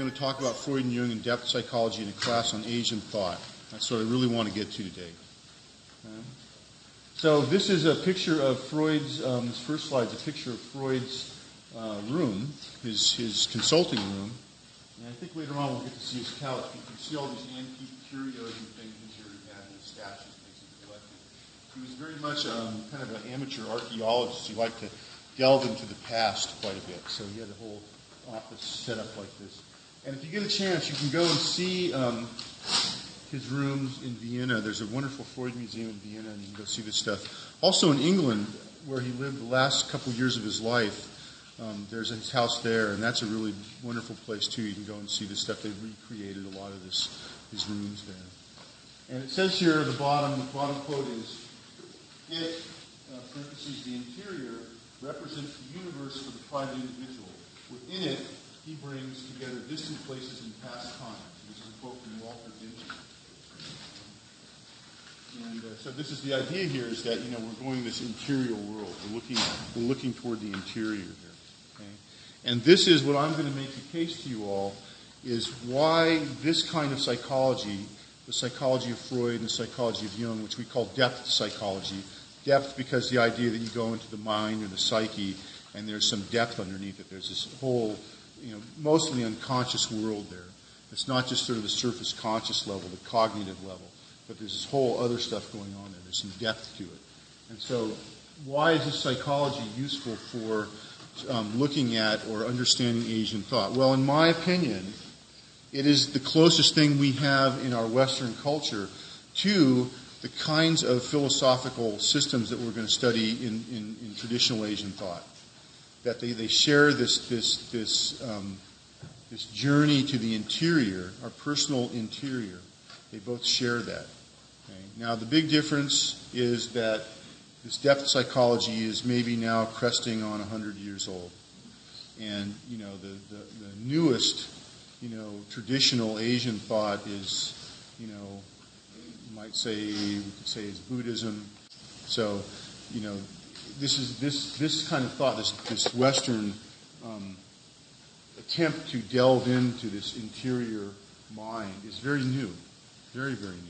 going to talk about Freud and Jung and depth psychology in a class on Asian thought. That's what I really want to get to today. So this is a picture of Freud's, this first slide is a picture of Freud's room, his consulting room. And I think later on we'll get to see his couch. You can see all these antique curios and things here he had, and statues and things he collected. He was very much kind of an amateur archaeologist. He liked to delve into the past quite a bit. So he had a whole office set up like this. And if you get a chance, you can go and see his rooms in Vienna. There's a wonderful Freud museum in Vienna, and you can go see this stuff. Also in England, where he lived the last couple of years of his life, there's his house there, and that's a really wonderful place too. You can go and see the stuff. They've recreated a lot of his rooms there. And it says here at the bottom quote is, it, parentheses, the interior represents the universe for the private individual. Within it, he brings together distant places and past times. This is a quote from Walter Benjamin. And so this is the idea here is that, we're going this interior world. We're looking toward the interior here. Okay? And this is what I'm going to make the case to you all is why this kind of psychology, the psychology of Freud and the psychology of Jung, which we call depth psychology. Depth because the idea that you go into the mind or the psyche and there's some depth underneath it. There's this whole, mostly unconscious world there. It's not just sort of the surface conscious level, the cognitive level, but there's this whole other stuff going on there. There's some depth to it. And so why is this psychology useful for looking at or understanding Asian thought? Well, in my opinion, it is the closest thing we have in our Western culture to the kinds of philosophical systems that we're going to study in traditional Asian thought. That they share this journey to the interior, our personal interior. They both share that. Okay? Now, the big difference is that this depth psychology is maybe now cresting on 100 years old. And, the newest, traditional Asian thought is, we could say is Buddhism. So, this kind of thought, this Western attempt to delve into this interior mind is very new, very, very new.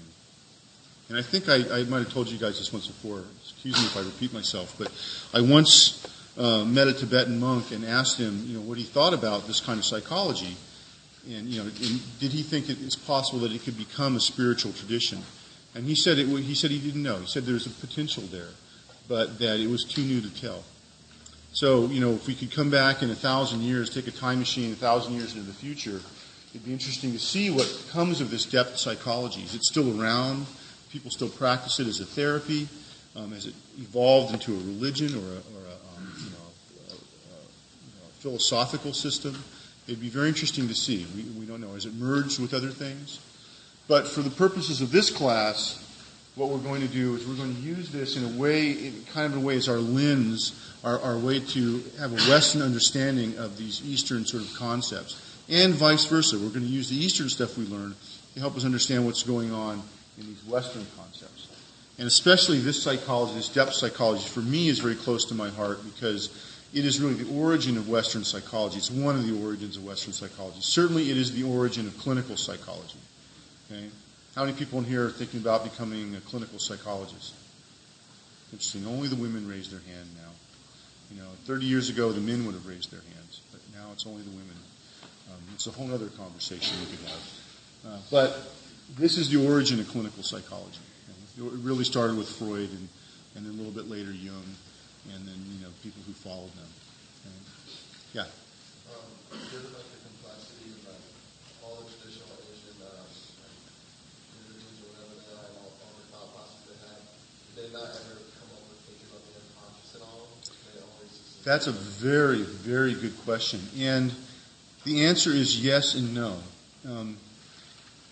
And I think I might have told you guys this once before. Excuse me if I repeat myself, but I once met a Tibetan monk and asked him, what he thought about this kind of psychology, and did he think it is possible that it could become a spiritual tradition? And he said he didn't know. He said there's a potential there, but that it was too new to tell. So, if we could come back in 1,000 years, take a time machine 1,000 years into the future, it'd be interesting to see what comes of this depth psychology. Is it still around? People still practice it as a therapy? Has it evolved into a religion or a philosophical system? It'd be very interesting to see. We don't know. Has it merged with other things? But for the purposes of this class, what we're going to do is we're going to use this in a way, as our lens, our way to have a Western understanding of these Eastern sort of concepts. And vice versa. We're going to use the Eastern stuff we learn to help us understand what's going on in these Western concepts. And especially this psychology, this depth psychology, for me is very close to my heart because it is really the origin of Western psychology. It's one of the origins of Western psychology. Certainly it is the origin of clinical psychology. Okay? How many people in here are thinking about becoming a clinical psychologist? Interesting. Only the women raise their hand now. 30 years ago, the men would have raised their hands, but now it's only the women. It's a whole other conversation we could have. But this is the origin of clinical psychology. Okay? It really started with Freud, and then a little bit later Jung, and then people who followed them. Okay? Yeah. Given the complexity of all the traditional Asian religions or whatever they are, and all the thought processes they have, did they not ever come up with thinking about the unconscious at all? That's a very, very good question. And the answer is yes and no.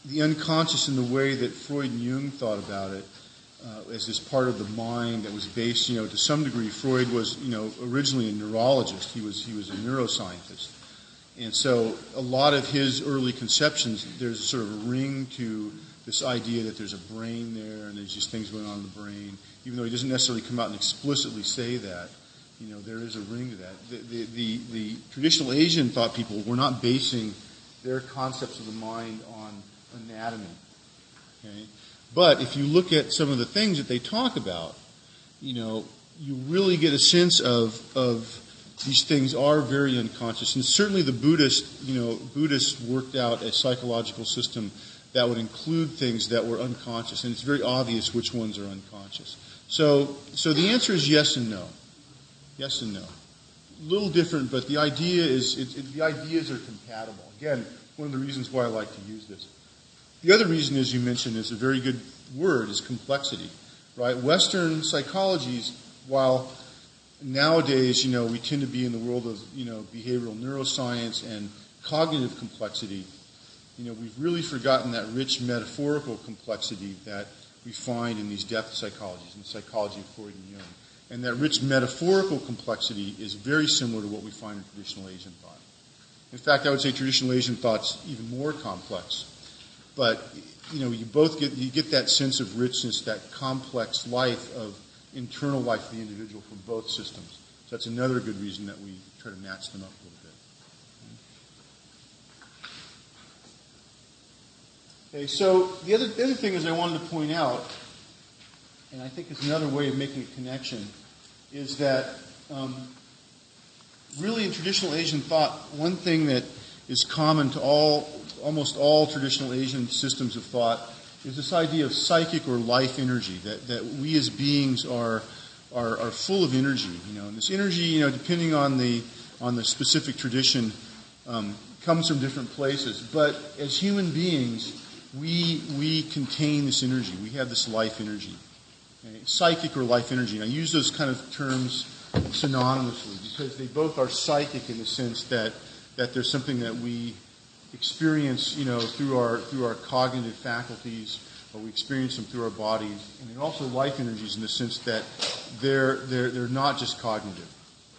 The unconscious in the way that Freud and Jung thought about it as this part of the mind that was based, to some degree, Freud was, originally a neurologist. He was a neuroscientist. And so a lot of his early conceptions, there's sort of a ring to this idea that there's a brain there and there's just things going on in the brain. Even though he doesn't necessarily come out and explicitly say that, there is a ring to that. The traditional Asian thought people were not basing their concepts of the mind on anatomy. Okay? But if you look at some of the things that they talk about, you really get a sense of these things are very unconscious. And certainly the Buddhists worked out a psychological system that would include things that were unconscious, and it's very obvious which ones are unconscious. So the answer is yes and no. Yes and no. A little different, but the idea is the ideas are compatible. Again, one of the reasons why I like to use this. The other reason, as you mentioned, is a very good word, is complexity. Right? Western psychologies, while nowadays, we tend to be in the world of, behavioral neuroscience and cognitive complexity, we've really forgotten that rich metaphorical complexity that we find in these depth psychologies, in the psychology of Freud and Jung. And that rich metaphorical complexity is very similar to what we find in traditional Asian thought. In fact, I would say traditional Asian thought's even more complex. But, you get that sense of richness, that complex life of internal life of the individual from both systems. So that's another good reason that we try to match them up a little bit. Okay, so the other thing is I wanted to point out, and I think is another way of making a connection, is that really in traditional Asian thought, one thing that is common to almost all traditional Asian systems of thought is this idea of psychic or life energy, that we as beings are full of energy, and this energy, depending on the specific tradition, comes from different places. But as human beings, we contain this energy. We have this life energy, okay? Psychic or life energy. And I use those kind of terms synonymously because they both are psychic in the sense that there's something that we experience, through our cognitive faculties, or we experience them through our bodies, and they're also life energies in the sense that they're not just cognitive.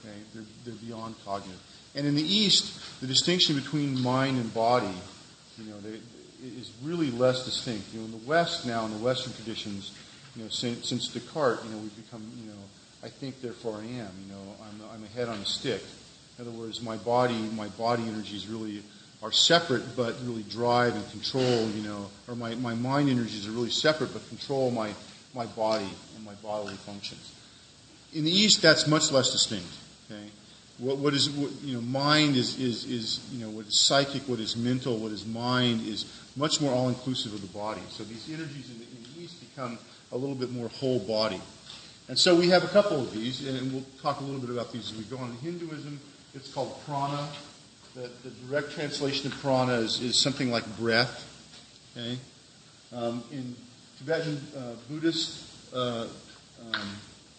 Okay? They're beyond cognitive. And in the East, the distinction between mind and body, is really less distinct. In the West now, in the Western traditions, since Descartes, we've become, I think, therefore I am. I'm a head on a stick. In other words, my body energies really are separate, but really drive and control. Or my mind energies are really separate, but control my body and my bodily functions. In the East, that's much less distinct. Okay. Mind is what is psychic, what is mental, what is mind is much more all-inclusive of the body. So these energies in the East become a little bit more whole body. And so we have a couple of these, and we'll talk a little bit about these as we go on. In Hinduism, it's called prana. The direct translation of prana is something like breath. Okay? In Tibetan Buddhist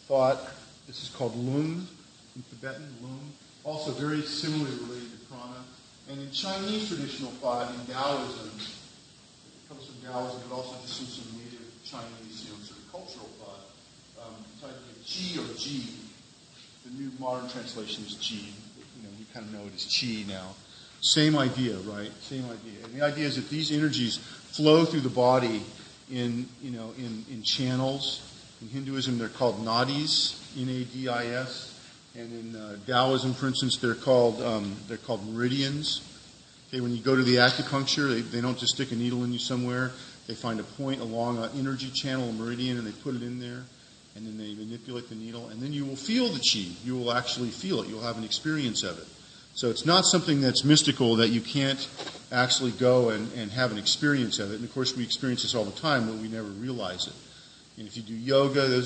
thought, this is called lung. In Tibetan, lung, also very similarly related to prana. And in Chinese traditional thought, in Taoism, it comes from Taoism, but also just in some native Chinese, sort of cultural thought, the idea of qi or ji. The new modern translation is qi. We kind of know it as qi now. Same idea, right? Same idea. And the idea is that these energies flow through the body in channels. In Hinduism, they're called nadis, N-A-D-I-S. And in Taoism, for instance, they're called meridians. Okay, when you go to the acupuncture, they don't just stick a needle in you somewhere. They find a point along an energy channel, a meridian, and they put it in there. And then they manipulate the needle. And then you will feel the qi. You will actually feel it. You'll have an experience of it. So it's not something that's mystical that you can't actually go and have an experience of it. And, of course, we experience this all the time, but we never realize it. And if you do yoga, a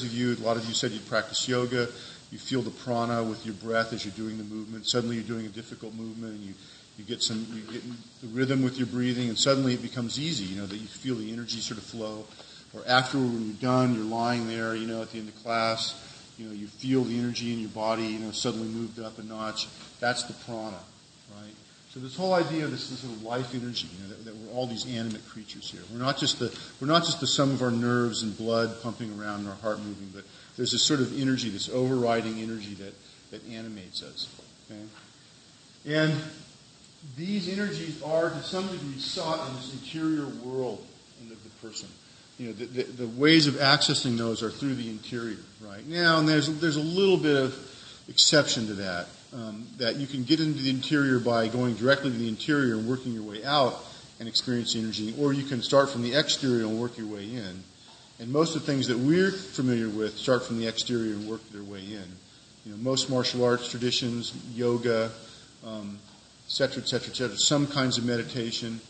lot of you said you'd practice yoga. You feel the prana with your breath as you're doing the movement. Suddenly you're doing a difficult movement, and you get the rhythm with your breathing, and suddenly it becomes easy, that you feel the energy sort of flow. Or after when you're done, you're lying there, at the end of class, you feel the energy in your body, suddenly moved up a notch. That's the prana, right? So this whole idea of this sort of life energy, that we're all these animate creatures here. We're not just the sum of our nerves and blood pumping around and our heart moving, but there's this sort of energy, this overriding energy that animates us. Okay? And these energies are to some degree sought in this interior world of the person. The ways of accessing those are through the interior, right? Now, and there's a little bit of exception to that. that you can get into the interior by going directly to the interior and working your way out and experience energy, or you can start from the exterior and work your way in. And most of the things that we're familiar with start from the exterior and work their way in. You know, most martial arts traditions, yoga, et cetera, et cetera, et cetera, some kinds of meditation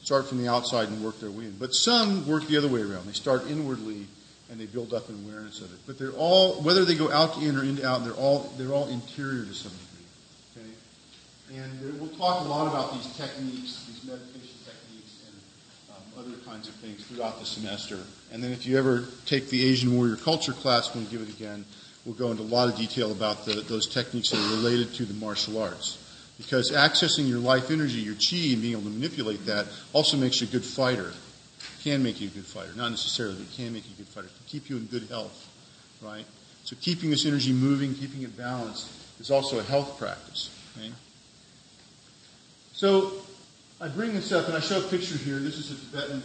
start from the outside and work their way in. But some work the other way around. They start inwardly and they build up an awareness of it. But they're all, whether they go out to in or in to out, they're all interior to some degree. Okay? And we'll talk a lot about these techniques, these meditation techniques, and other kinds of things throughout the semester. And then if you ever take the Asian Warrior Culture class, when we give it again, we'll go into a lot of detail about those techniques that are related to the martial arts. Because accessing your life energy, your chi, and being able to manipulate that also makes you a good fighter. Can make you a good fighter. Not necessarily, but it can make you a good fighter. It can keep you in good health, right? So keeping this energy moving, keeping it balanced, is also a health practice. Okay? So I bring this up, and I show a picture here. This is a Tibetan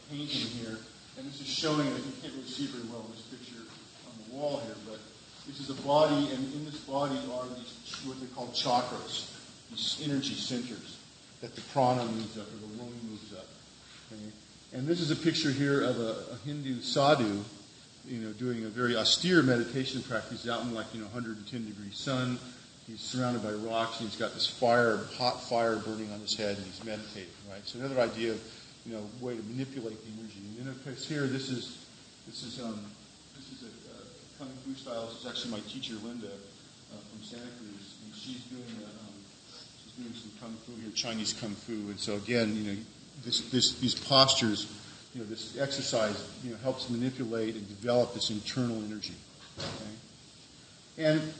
painting here, and this is showing it. You can't really see very well in this picture on the wall here, but this is a body, and in this body are these what they call chakras, these energy centers that the prana moves up, or the lung moves up. Okay? And this is a picture here of a Hindu sadhu, doing a very austere meditation practice. He's out in 110-degree sun. He's surrounded by rocks, and he's got this hot fire burning on his head, and he's meditating. Right. So another idea of, way to manipulate the energy. And then of course here, this is a kung fu style. This is actually my teacher Linda from Santa Cruz, and she's doing some kung fu here, Chinese kung fu. And so again, these postures, this exercise, helps manipulate and develop this internal energy. Okay? And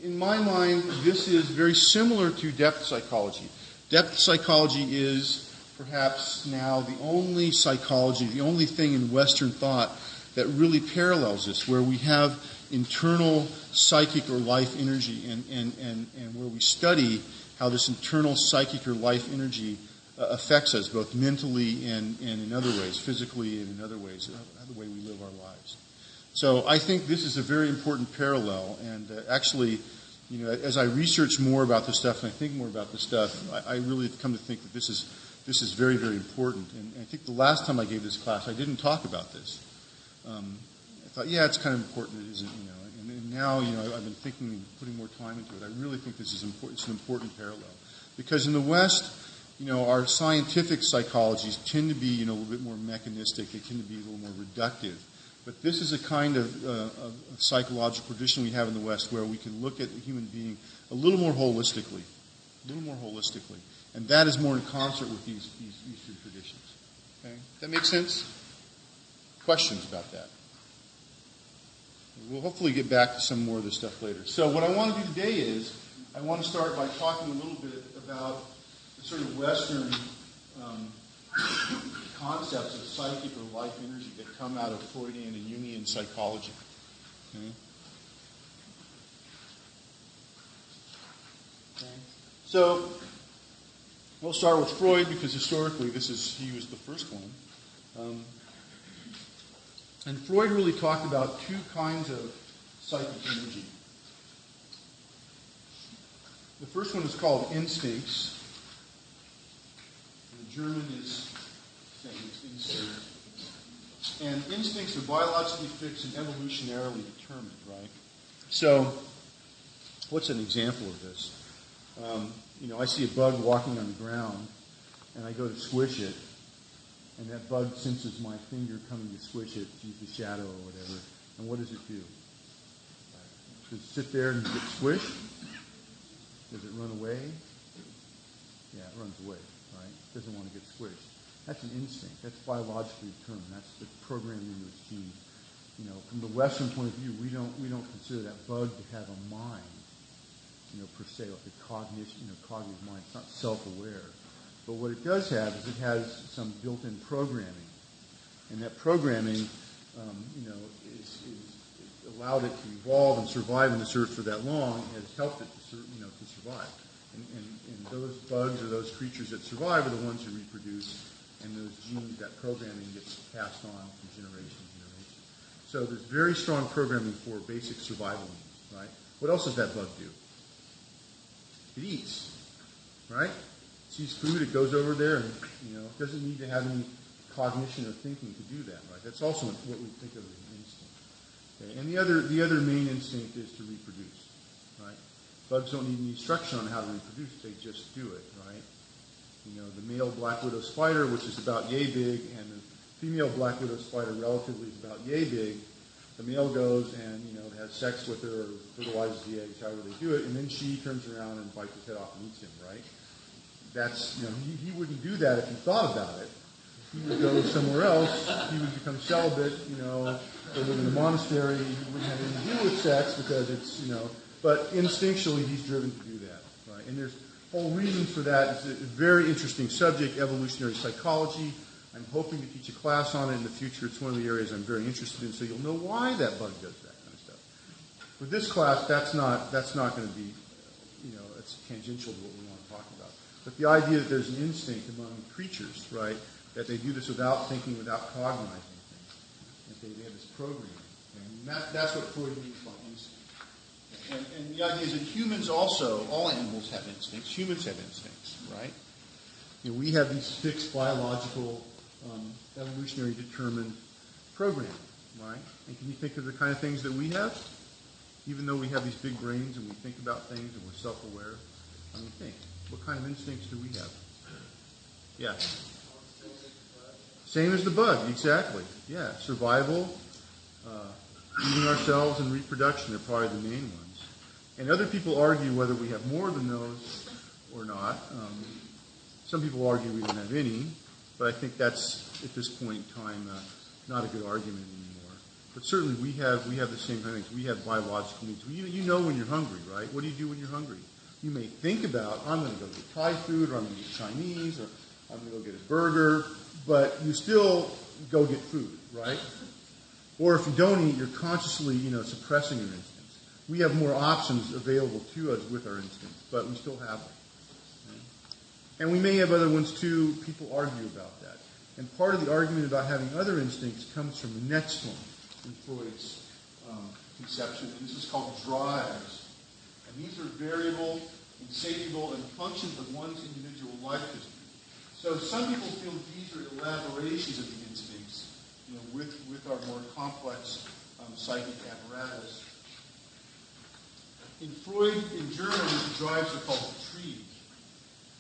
in my mind, this is very similar to depth psychology. Depth psychology is perhaps now the only psychology, the only thing in Western thought that really parallels this, where we have internal psychic or life energy, and where we study how this internal psychic or life energy affects us both mentally and in other ways, physically and in other ways, the way we live our lives. So I think this is a very important parallel, and actually, as I research more about this stuff and I think more about this stuff, I really have come to think that this is very, very important. And I think the last time I gave this class, I didn't talk about this. I thought, yeah, it's kind of important, it isn't, and now, I've been thinking and putting more time into it. I really think this is important. It's an important parallel. Because in the West, our scientific psychologies tend to be, a little bit more mechanistic. They tend to be a little more reductive. But this is a kind of psychological tradition we have in the West where we can look at the human being a little more holistically. And that is more in concert with these Eastern traditions. Okay? That make sense? Questions about that? We'll hopefully get back to some more of this stuff later. So what I want to do today is I want to start by talking a little bit about the sort of Western concepts of psychic or life energy that come out of Freudian and Jungian psychology. Okay? So we'll start with Freud because historically he was the first one. And Freud really talked about two kinds of psychic energy. The first one is called instincts. And the German is saying it's instinct. And instincts are biologically fixed and evolutionarily determined, right? So, what's an example of this? I see a bug walking on the ground, and I go to squish it, and that bug senses my finger coming to squish it, to use the shadow or whatever, and what does it do? Does it sit there and get squished? Does it run away? Yeah, it runs away, right? It doesn't want to get squished. That's an instinct. That's biologically determined. That's the programmed into its genes. From the Western point of view, we don't consider that bug to have a mind, per se, like a cognitive mind. It's not self-aware. But what it does have is it has some built-in programming, and that programming, is allowed it to evolve and survive in this earth for that long, and has helped it to survive. And those bugs or those creatures that survive are the ones who reproduce, and those genes, that programming gets passed on from generation to generation. So there's very strong programming for basic survival needs, right? What else does that bug do? It eats, right? It sees food, it goes over there, and it doesn't need to have any cognition or thinking to do that, right? That's also what we think of as an instinct. Okay? And the other main instinct is to reproduce, right? Bugs don't need any instruction on how to reproduce; they just do it, right? The male black widow spider, which is about yay big, and the female black widow spider relatively is about yay big. The male goes and has sex with her or fertilizes the eggs, however they do it, and then she turns around and bites his head off and eats him, right? That's he wouldn't do that if he thought about it. He would go somewhere else. He would become celibate, or live in a monastery. He wouldn't have anything to do with sex because it's But instinctually, he's driven to do that, right? And there's whole reasons for that. It's a very interesting subject, evolutionary psychology. I'm hoping to teach a class on it in the future. It's one of the areas I'm very interested in, so you'll know why that bug does that kind of stuff. For this class, that's not going to be, it's tangential to what we want to talk about. But the idea that there's an instinct among creatures, right, that they do this without thinking, without cognizing things, that they have this programming. And that's what Freud means by instinct. And the idea is that humans also, all animals have instincts. Humans have instincts, right? We have these fixed biological, evolutionary determined programming, right? And can you think of the kind of things that we have? Even though we have these big brains and we think about things and we're self-aware, think. What kind of instincts do we have? Yeah. Same as the bug, exactly. Yeah, survival, eating ourselves, and reproduction are probably the main ones. And other people argue whether we have more than those or not. Some people argue we don't have any, but I think that's, at this point in time, not a good argument anymore. But certainly we have the same kind of things. We have biological needs. You know when you're hungry, right? What do you do when you're hungry? You may think about, I'm going to go get Thai food, or I'm going to get Chinese, or I'm going to go get a burger, but you still go get food, right? Or if you don't eat, you're consciously, suppressing your instincts. We have more options available to us with our instincts, but we still have them. And we may have other ones too. People argue about that. And part of the argument about having other instincts comes from the next one in Freud's conception. And this is called drives. And these are variable, insatiable, and functions of one's individual life history. So some people feel that these are elaborations of the instincts, with our more complex psychic apparatus. In Freud, in German, the drives are called Triebe.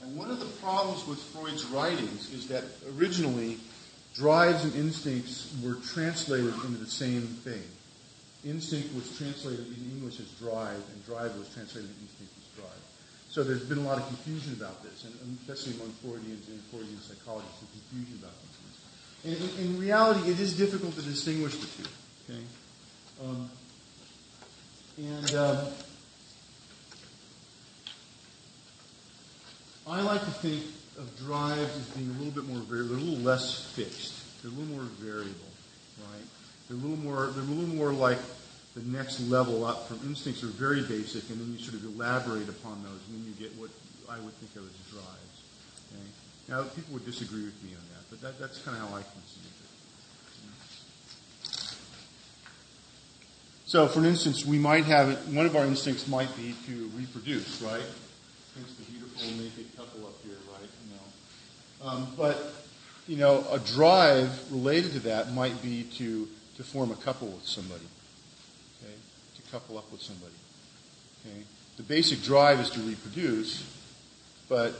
And one of the problems with Freud's writings is that originally drives and instincts were translated into the same thing. Instinct was translated in English as drive, and drive was translated in instinct as drive. So there's been a lot of confusion about this, and especially among Freudians and Freudian psychologists, some confusion about these things. And in reality, it is difficult to distinguish the two. Okay, I like to think of drives as being a little bit more variable. They're a little less fixed. They're a little more variable, right? They're a little more like the next level up from instincts are very basic, and then you sort of elaborate upon those, and then you get what I would think of as drives. Okay? Now, people would disagree with me on that, but that's kind of how I conceive it. So, for instance, we might have one of our instincts might be to reproduce, right? Hence the beautiful naked couple up here, right? But a drive related to that might be to form a couple with somebody. Okay, to couple up with somebody. Okay, the basic drive is to reproduce, but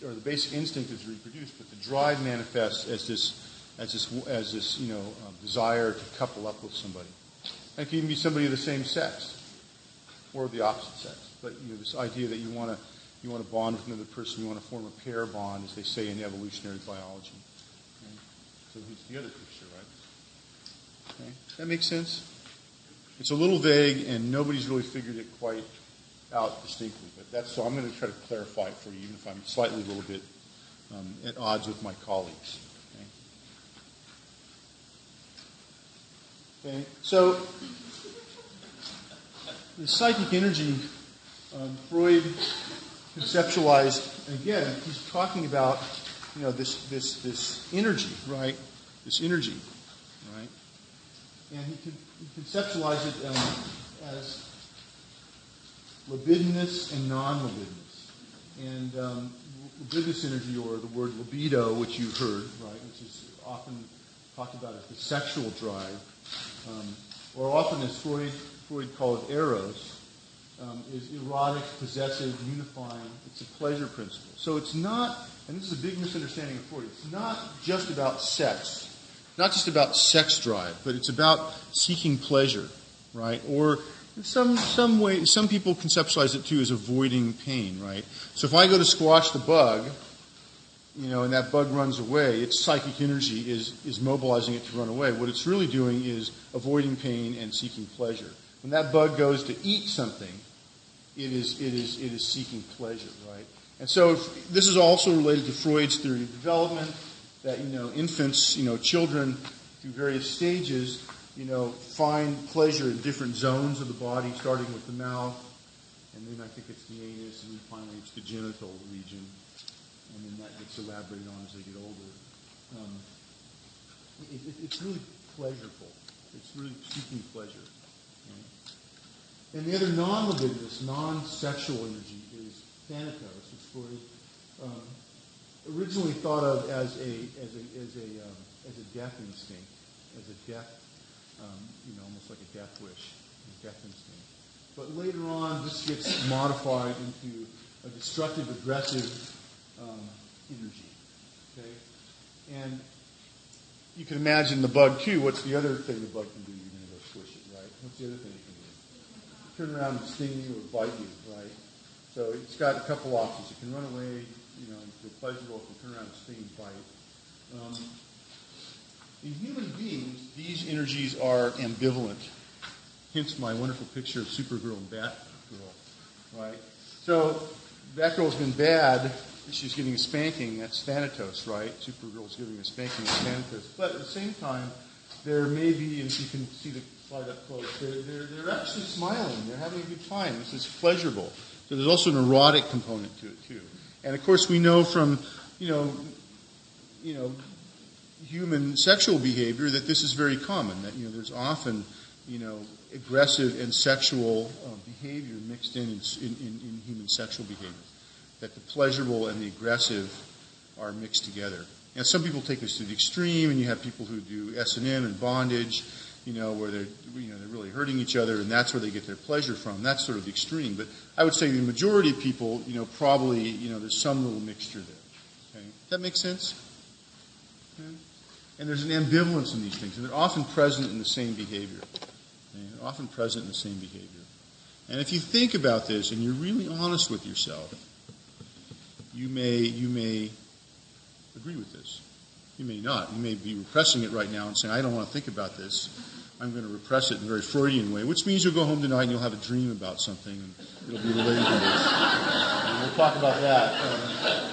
or the basic instinct is to reproduce, but the drive manifests as this desire to couple up with somebody. It can even be somebody of the same sex or the opposite sex. But this idea that you want to bond with another person, you want to form a pair bond, as they say in evolutionary biology. Okay? So here's the other picture, right? Okay. That makes sense? It's a little vague, and nobody's really figured it quite out distinctly. But so I'm going to try to clarify it for you, even if I'm slightly a little bit at odds with my colleagues. Okay. So the psychic energy, Freud conceptualized, again, he's talking about, this energy, right? This energy, right? And he conceptualized it as libidinous and non-libidinous. And libidinous energy, or the word libido, which you've heard, right, which is often talked about as the sexual drive, or often as Freud called it eros, is erotic, possessive, unifying. It's a pleasure principle. So it's not, and this is a big misunderstanding of Freud, it's not just about sex, not just about sex drive, but it's about seeking pleasure, right? Or in some way, some people conceptualize it too as avoiding pain, right? So if I go to squash the bug, and that bug runs away, its psychic energy is mobilizing it to run away. What it's really doing is avoiding pain and seeking pleasure. When that bug goes to eat something, it is seeking pleasure, right? And so this is also related to Freud's theory of development, that infants, children through various stages, find pleasure in different zones of the body, starting with the mouth, and then I think it's the anus, and then finally it's the genital region. And then that gets elaborated on as they get older. It's really pleasureful. It's really seeking pleasure. Right? And the other non-libidinous, non-sexual energy is thanatos, which Freud originally thought of as a death instinct, as a death, almost like a death wish, a death instinct. But later on, this gets modified into a destructive, aggressive energy. Okay? And you can imagine the bug too. What's the other thing the bug can do? You're going to go squish it, right? What's the other thing it can do? Turn around and sting you or bite you, right? So it's got a couple options. It can run away, feel pleasurable. It can turn around and sting and bite. In human beings, these energies are ambivalent. Hence my wonderful picture of Supergirl and Batgirl, right? So Batgirl's been bad. She's getting a spanking. That's thanatos, right? Supergirl's giving a spanking. That's thanatos. But at the same time, there may be, and if you can see the slide up close, they're actually smiling. They're having a good time. This is pleasurable. So there's also an erotic component to it too. And of course, we know from human sexual behavior that this is very common. That there's often aggressive and sexual behavior mixed in human sexual behavior. That the pleasurable and the aggressive are mixed together. Now, some people take this to the extreme, and you have people who do S&M and bondage, where they're really hurting each other, and that's where they get their pleasure from. That's sort of the extreme. But I would say the majority of people, probably, there's some little mixture there. Okay? Does that make sense? Okay? And there's an ambivalence in these things, and they're often present in the same behavior. Okay? They're often present in the same behavior. And if you think about this, and you're really honest with yourself, you may agree with this. You may not. You may be repressing it right now and saying, I don't want to think about this. I'm going to repress it in a very Freudian way, which means you'll go home tonight and you'll have a dream about something, and it'll be related to this. And we'll talk about that.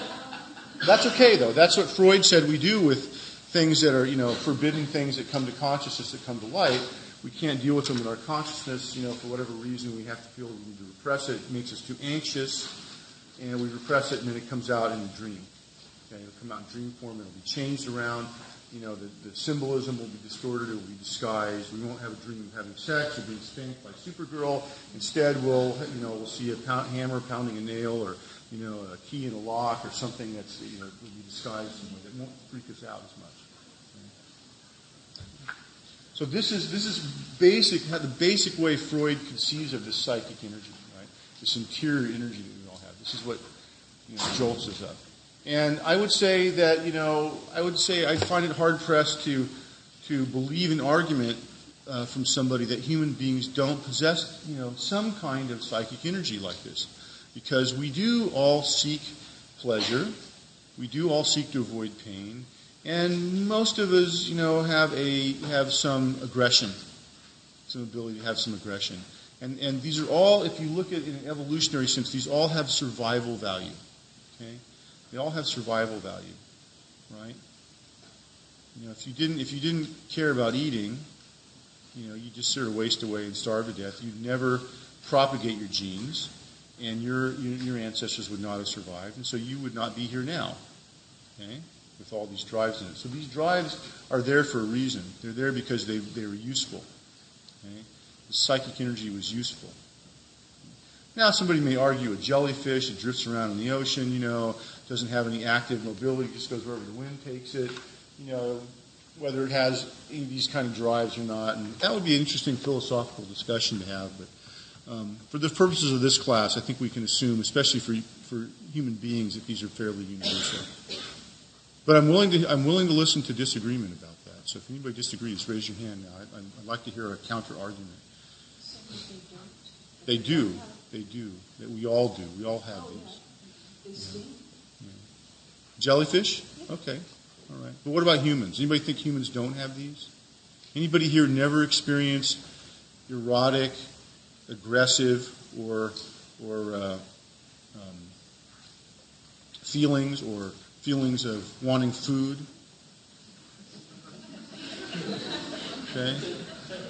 That's okay, though. That's what Freud said we do with things that are, forbidden things that come to consciousness, that come to light. We can't deal with them in our consciousness, for whatever reason. We have to feel we need to repress it. It makes us too anxious. And we repress it, and then it comes out in a dream. Okay, it'll come out in dream form. It'll be changed around. The symbolism will be distorted. It will be disguised. We won't have a dream of having sex or being spanked by Supergirl. Instead, we'll see a hammer pounding a nail, or a key in a lock, or something that's will be disguised in a way that won't freak us out as much. Okay? So this is basic. The basic way Freud conceives of this psychic energy, right? This interior energy that we all have. This is what jolts us up. And I would say that I find it hard pressed to believe an argument from somebody that human beings don't possess some kind of psychic energy like this, because we do all seek pleasure, we do all seek to avoid pain, and most of us have some aggression, some ability to have some aggression. And these are all, if you look at it in an evolutionary sense, these all have survival value. Okay? They all have survival value, right? If you didn't care about eating, you just sort of waste away and starve to death. You'd never propagate your genes, and your ancestors would not have survived, and so you would not be here now. Okay? With all these drives in it. So these drives are there for a reason. They're there because they were useful. Okay? The psychic energy was useful. Now, somebody may argue a jellyfish that drifts around in the ocean, doesn't have any active mobility, just goes wherever the wind takes it, whether it has any of these kind of drives or not. And that would be an interesting philosophical discussion to have. But for the purposes of this class, I think we can assume, especially for human beings, that these are fairly universal. But I'm willing to listen to disagreement about that. So if anybody disagrees, raise your hand now. I'd like to hear a counter argument. They do. We all do. We all have these. Yeah. Jellyfish? Okay. All right. But what about humans? Anybody think humans don't have these? Anybody here never experienced erotic, aggressive, or feelings of wanting food? Okay.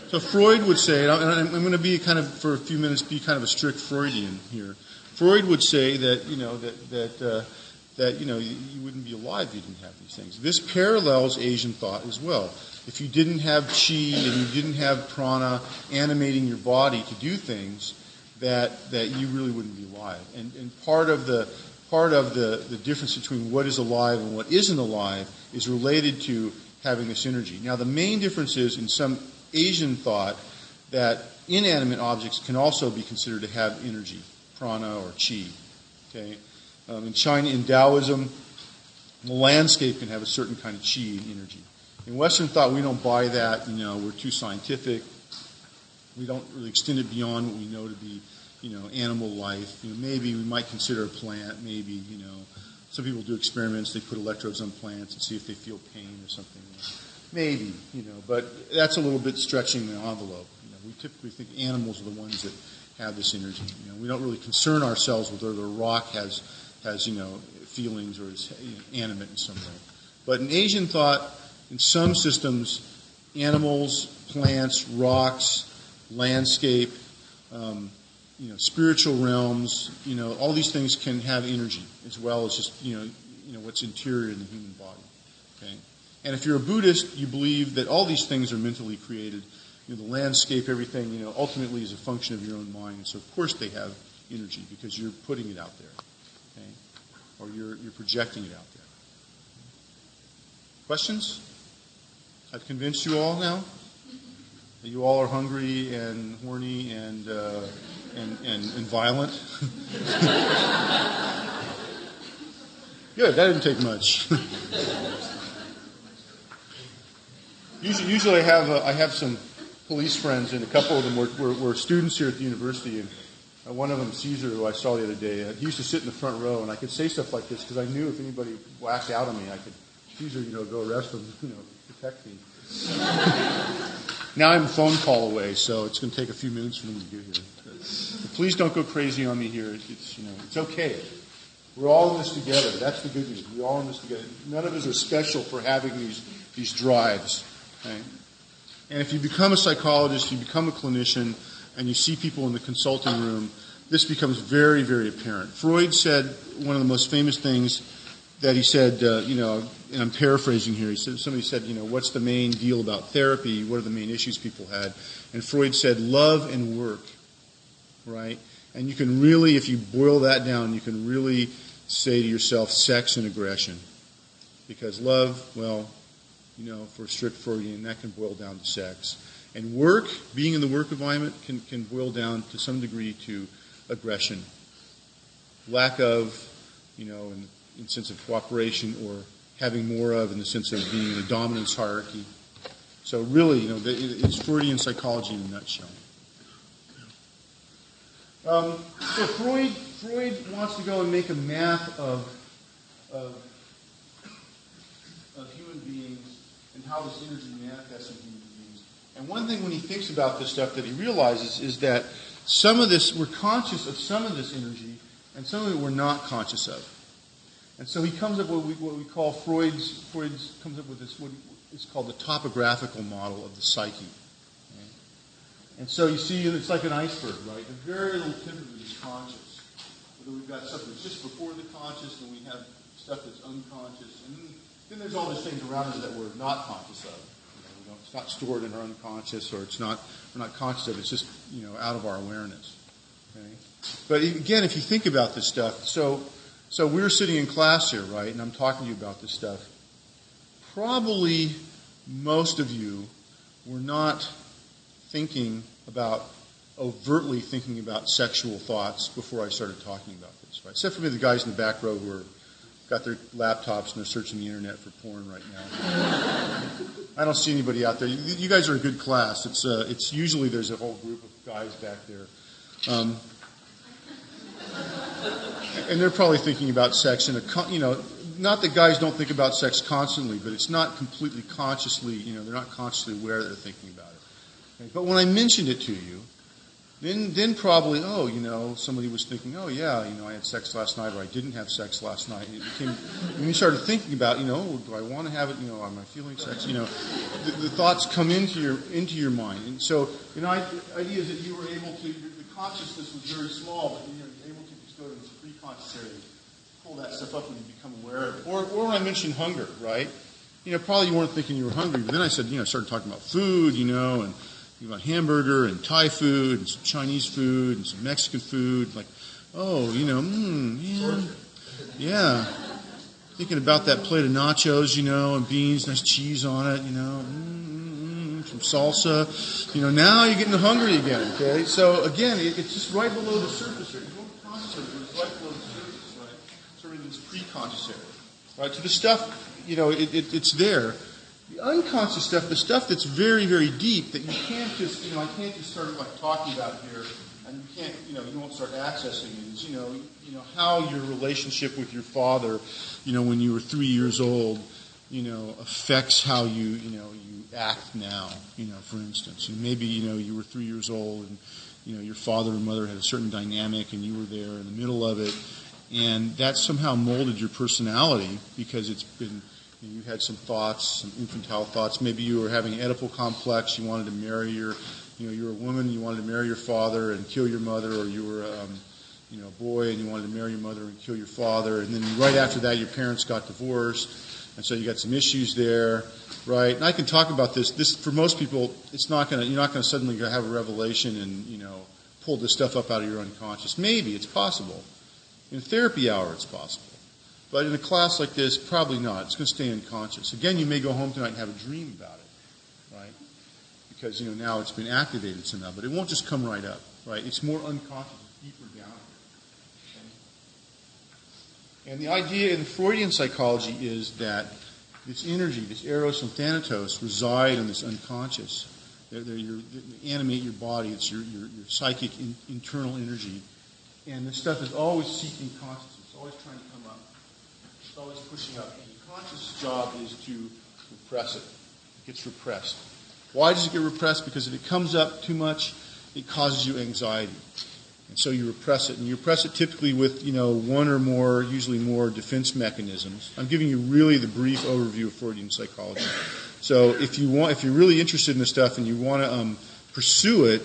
So Freud would say, and I'm going to be for a few minutes, be kind of a strict Freudian here. Freud would say that you wouldn't be alive if you didn't have these things. This parallels Asian thought as well. If you didn't have chi and you didn't have prana animating your body to do things, that you really wouldn't be alive. And part of the difference between what is alive and what isn't alive is related to having this energy. Now, the main difference is in some Asian thought that inanimate objects can also be considered to have energy, prana or chi. Okay, in China, in Taoism, the landscape can have a certain kind of chi and energy. In Western thought, we don't buy that. We're too scientific. We don't really extend it beyond what we know to be, animal life. Maybe we might consider a plant. Maybe, some people do experiments. They put electrodes on plants and see if they feel pain or something. Maybe, but that's a little bit stretching the envelope. We typically think animals are the ones that have this energy. We don't really concern ourselves with whether a rock has feelings or is animate in some way. But in Asian thought, in some systems, animals, plants, rocks, landscape, spiritual realms, all these things can have energy as well as just what's interior in the human body. Okay. And if you're a Buddhist, you believe that all these things are mentally created. The landscape, everything, ultimately is a function of your own mind. And so, of course, they have energy because you're putting it out there, okay? Or you're projecting it out there. Questions? I've convinced you all now that you all are hungry and horny and violent. Good. That didn't take much. Usually I have some police friends, and a couple of them were students here at the university, and one of them, Caesar, who I saw the other day, he used to sit in the front row, and I could say stuff like this because I knew if anybody whacked out on me, I could, Caesar, go arrest them, protect me. Now I'm a phone call away, so it's going to take a few minutes for them to get here. But please don't go crazy on me here. It's okay. We're all in this together. That's the good news. We're all in this together. None of us are special for having these drives. Okay? And if you become a psychologist, you become a clinician, and you see people in the consulting room, this becomes very, very apparent. Freud said one of the most famous things that he said, and I'm paraphrasing here, somebody said, what's the main deal about therapy? What are the main issues people had? And Freud said, love and work, right? And you can really, if you boil that down, you can really say to yourself, sex and aggression. Because love, for strict Freudian, that can boil down to sex. And work, being in the work environment, can boil down to some degree to aggression. Lack of, in sense of cooperation, or having more of in the sense of being in a dominance hierarchy. So really, it's Freudian psychology in a nutshell. So Freud wants to go and make a map of human beings and how this energy manifests in human beings. And one thing when he thinks about this stuff that he realizes is that some of this, we're conscious of some of this energy, and some of it we're not conscious of. And so he comes up with what we call Freud's comes up with this, what is called the topographical model of the psyche. Okay? And so you see, it's like an iceberg, right? The very little tip of it is conscious. Whether we've got stuff that's just before the conscious, and we have stuff that's unconscious, and then there's all these things around us that we're not conscious of. It's not stored in our unconscious, or we're not conscious of it. It's just out of our awareness. Okay? But again, if you think about this stuff, so we're sitting in class here, right, and I'm talking to you about this stuff. Probably most of you were not overtly thinking about sexual thoughts before I started talking about this, right? Except for maybe the guys in the back row who got their laptops and they're searching the internet for porn right now. I don't see anybody out there. You guys are a good class. It's usually there's a whole group of guys back there. And they're probably thinking about sex in not that guys don't think about sex constantly, but it's not completely consciously, they're not consciously aware that they're thinking about it. Okay? But when I mentioned it to you, then probably, somebody was thinking, I had sex last night, or I didn't have sex last night. When you started thinking about, do I want to have it? Am I feeling sex? The thoughts come into your mind. And so, the idea is that you were able to, the consciousness was very small, but you're able to just go to this pre-conscious area, pull that stuff up when you become aware of it. Or when I mentioned hunger, right? Probably you weren't thinking you were hungry, but then I said, started talking about food, and about hamburger and Thai food and some Chinese food and some Mexican food. Like, yeah. Thinking about that plate of nachos, and beans, nice cheese on it, some salsa. Now you're getting hungry again, okay? So, again, it's just right below the surface here. You don't conscious of it, but it's right below the surface, right? Sort of this pre-conscious area. Right? So the stuff, it's there. The unconscious stuff, the stuff that's very, very deep that you can't just, I can't just start talking about here, and you can't, you won't start accessing it. Is, how your relationship with your father, when you were 3 years old, affects how you act now. For instance, maybe you were 3 years old, and your father or mother had a certain dynamic, and you were there in the middle of it, and that somehow molded your personality because it's been. You had some thoughts, some infantile thoughts. Maybe you were having an Oedipal complex. You wanted to marry you're a woman. You wanted to marry your father and kill your mother, or you were, a boy and you wanted to marry your mother and kill your father. And then right after that, your parents got divorced, and so you got some issues there, right? And I can talk about this. This for most people, you're not going to suddenly have a revelation and pull this stuff up out of your unconscious. Maybe it's possible. In a therapy hour, it's possible. But in a class like this, probably not. It's going to stay unconscious. Again, you may go home tonight and have a dream about it, right? Because, now it's been activated somehow. But it won't just come right up, right? It's more unconscious, deeper down here. Okay? And the idea in Freudian psychology is that this energy, this eros and thanatos, reside in this unconscious. They animate your body. It's your psychic internal energy. And this stuff is always seeking consciousness. It's always trying to come up. It's always pushing up. And the conscious job is to repress it. It gets repressed. Why does it get repressed? Because if it comes up too much, it causes you anxiety. And so you repress it. And you repress it typically with, one or more, usually more defense mechanisms. I'm giving you really the brief overview of Freudian psychology. So if you're really interested in this stuff and you want to pursue it,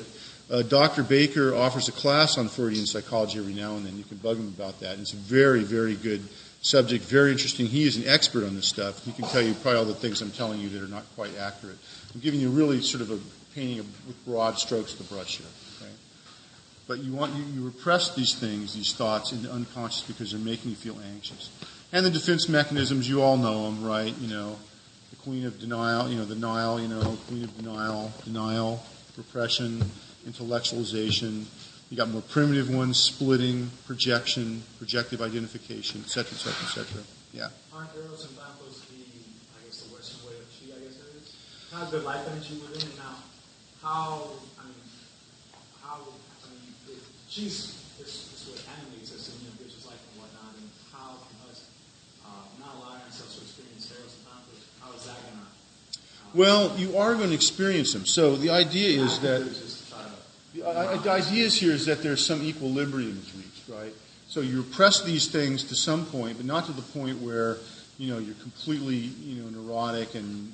Dr. Baker offers a class on Freudian psychology every now and then. You can bug him about that. And it's a very, very good subject, very interesting. He is an expert on this stuff. He can tell you probably all the things I'm telling you that are not quite accurate. I'm giving you really sort of a painting with broad strokes of the brush here. Okay? But you repress these things, these thoughts, into unconscious because they're making you feel anxious. And the defense mechanisms, you all know them, right? The queen of denial, queen of denial, repression, intellectualization. You got more primitive ones, splitting, projection, projective identification, et cetera, et cetera, et cetera. Yeah. Aren't eros and thanatos the Western way of chi, it is? How's the life energy within it now? Chi's this what animates us and gives us life and whatnot, and how can us not allowing ourselves to experience eros and thanatos, how is that going to... Well, you are going to experience them. So the idea is that... The idea here is that there's some equilibrium is reached, right? So you repress these things to some point, but not to the point where, you're completely, neurotic and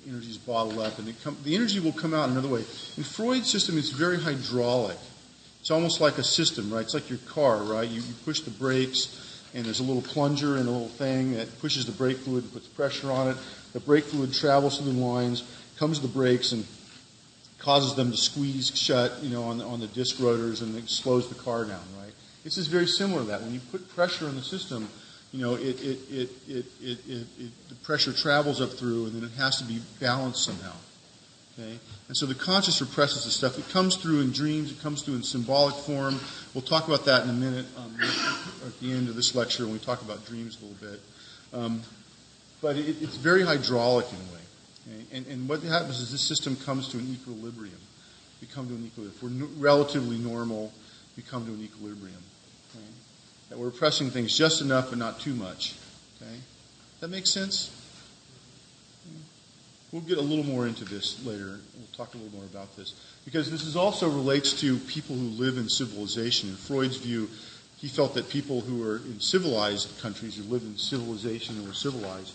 energy's bottled up. And the energy will come out another way. In Freud's system, it's very hydraulic. It's almost like a system, right? It's like your car, right? You push the brakes, and there's a little plunger and a little thing that pushes the brake fluid and puts pressure on it. The brake fluid travels through the lines, comes to the brakes, and causes them to squeeze shut, on the disc rotors, and it slows the car down, right? This is very similar to that. When you put pressure on the system, the pressure travels up through, and then it has to be balanced somehow. Okay? And so the conscious represses the stuff. It comes through in dreams. It comes through in symbolic form. We'll talk about that in a minute at the end of this lecture when we talk about dreams a little bit. But it's very hydraulic in a way. Okay? And what happens is this system comes to an equilibrium. We come to an equilibrium. If we're relatively normal, we come to an equilibrium. Okay? That we're repressing things just enough but not too much. Okay? That makes sense? We'll get a little more into this later. We'll talk a little more about this. Because this also relates to people who live in civilization. In Freud's view, he felt that people who are in civilized countries, who live in civilization and were civilized,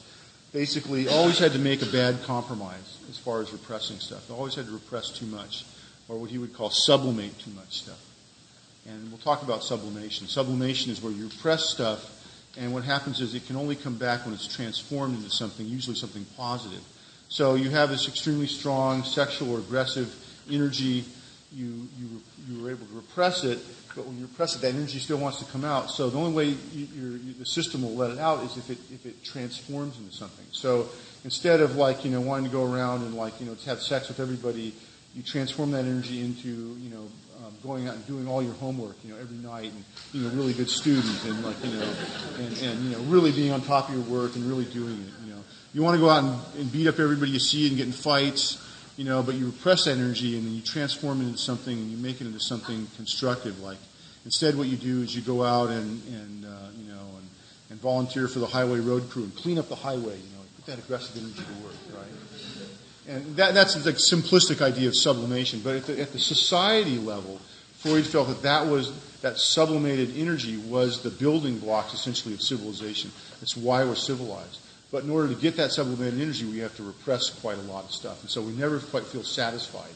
basically always had to make a bad compromise as far as repressing stuff. They always had to repress too much, or what he would call sublimate too much stuff. And we'll talk about sublimation. Sublimation is where you repress stuff, and what happens is it can only come back when it's transformed into something, usually something positive. So you have this extremely strong sexual or aggressive energy. You were able to repress it, but when you repress it, that energy still wants to come out. So the only way the system will let it out is if it transforms into something. So instead of wanting to go around and have sex with everybody, you transform that energy into going out and doing all your homework every night, and being a really good student, and really being on top of your work and really doing it. You want to go out and beat up everybody you see and get in fights, but you repress that energy and then you transform it into something and you make it into something constructive. Like instead, what you do is you go out and volunteer for the highway road crew and clean up the highway. Put that aggressive energy to work, right? And that's the simplistic idea of sublimation. But at the society level, Freud felt that sublimated energy was the building blocks essentially of civilization. That's why we're civilized. But in order to get that sublimated energy, we have to repress quite a lot of stuff. And so we never quite feel satisfied.